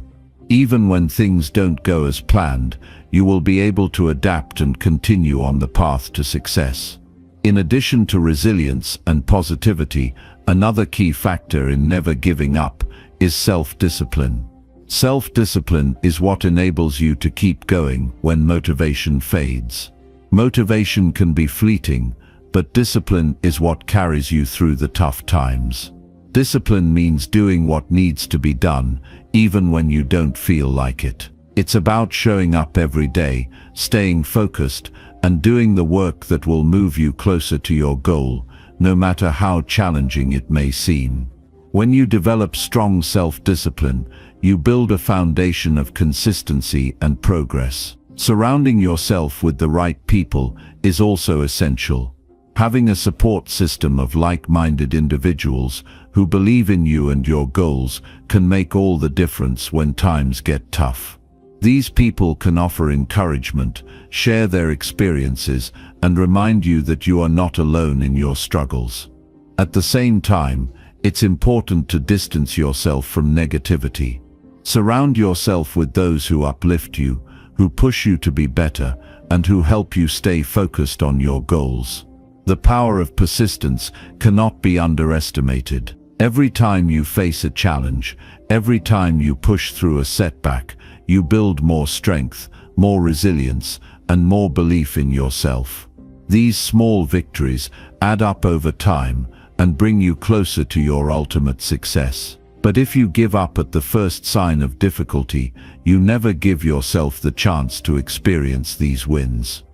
Even when things don't go as planned, you will be able to adapt and continue on the path to success. In addition to resilience and positivity, another key factor in never giving up is self-discipline. Self-discipline is what enables you to keep going when motivation fades. Motivation can be fleeting, but discipline is what carries you through the tough times. Discipline means doing what needs to be done, even when you don't feel like it. It's about showing up every day, staying focused, and doing the work that will move you closer to your goal, no matter how challenging it may seem. When you develop strong self-discipline, you build a foundation of consistency and progress. Surrounding yourself with the right people is also essential. Having a support system of like-minded individuals who believe in you and your goals can make all the difference when times get tough. These people can offer encouragement, share their experiences, and remind you that you are not alone in your struggles. At the same time, it's important to distance yourself from negativity. Surround yourself with those who uplift you, who push you to be better, and who help you stay focused on your goals. The power of persistence cannot be underestimated. Every time you face a challenge, every time you push through a setback, you build more strength, more resilience, and more belief in yourself. These small victories add up over time and bring you closer to your ultimate success. But if you give up at the first sign of difficulty, you never give yourself the chance to experience these wins.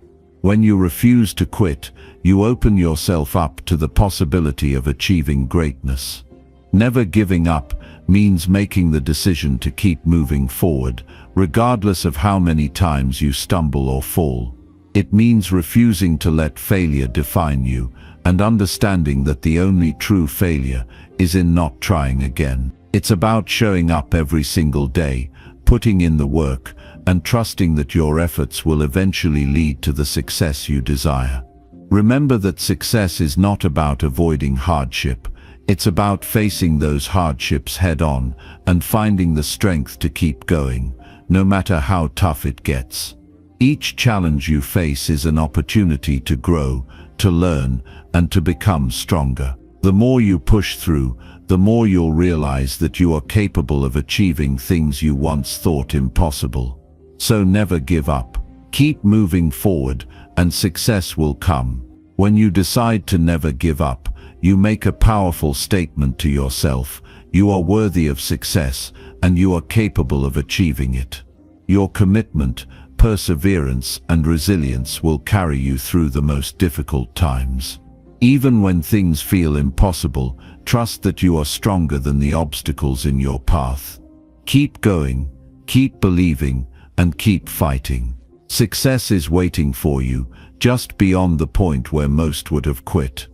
When you refuse to quit, you open yourself up to the possibility of achieving greatness. Never giving up means making the decision to keep moving forward, regardless of how many times you stumble or fall. It means refusing to let failure define you, and understanding that the only true failure is in not trying again. It's about showing up every single day, putting in the work, and trusting that your efforts will eventually lead to the success you desire. Remember that success is not about avoiding hardship. It's about facing those hardships head-on and finding the strength to keep going, no matter how tough it gets. Each challenge you face is an opportunity to grow, to learn, and to become stronger. The more you push through, the more you'll realize that you are capable of achieving things you once thought impossible. So never give up. Keep moving forward, and success will come. When you decide to never give up, you make a powerful statement to yourself. You are worthy of success, and you are capable of achieving it. Your commitment, perseverance, and resilience will carry you through the most difficult times. Even when things feel impossible, trust that you are stronger than the obstacles in your path. Keep going, keep believing, and keep fighting. Success is waiting for you, just beyond the point where most would have quit.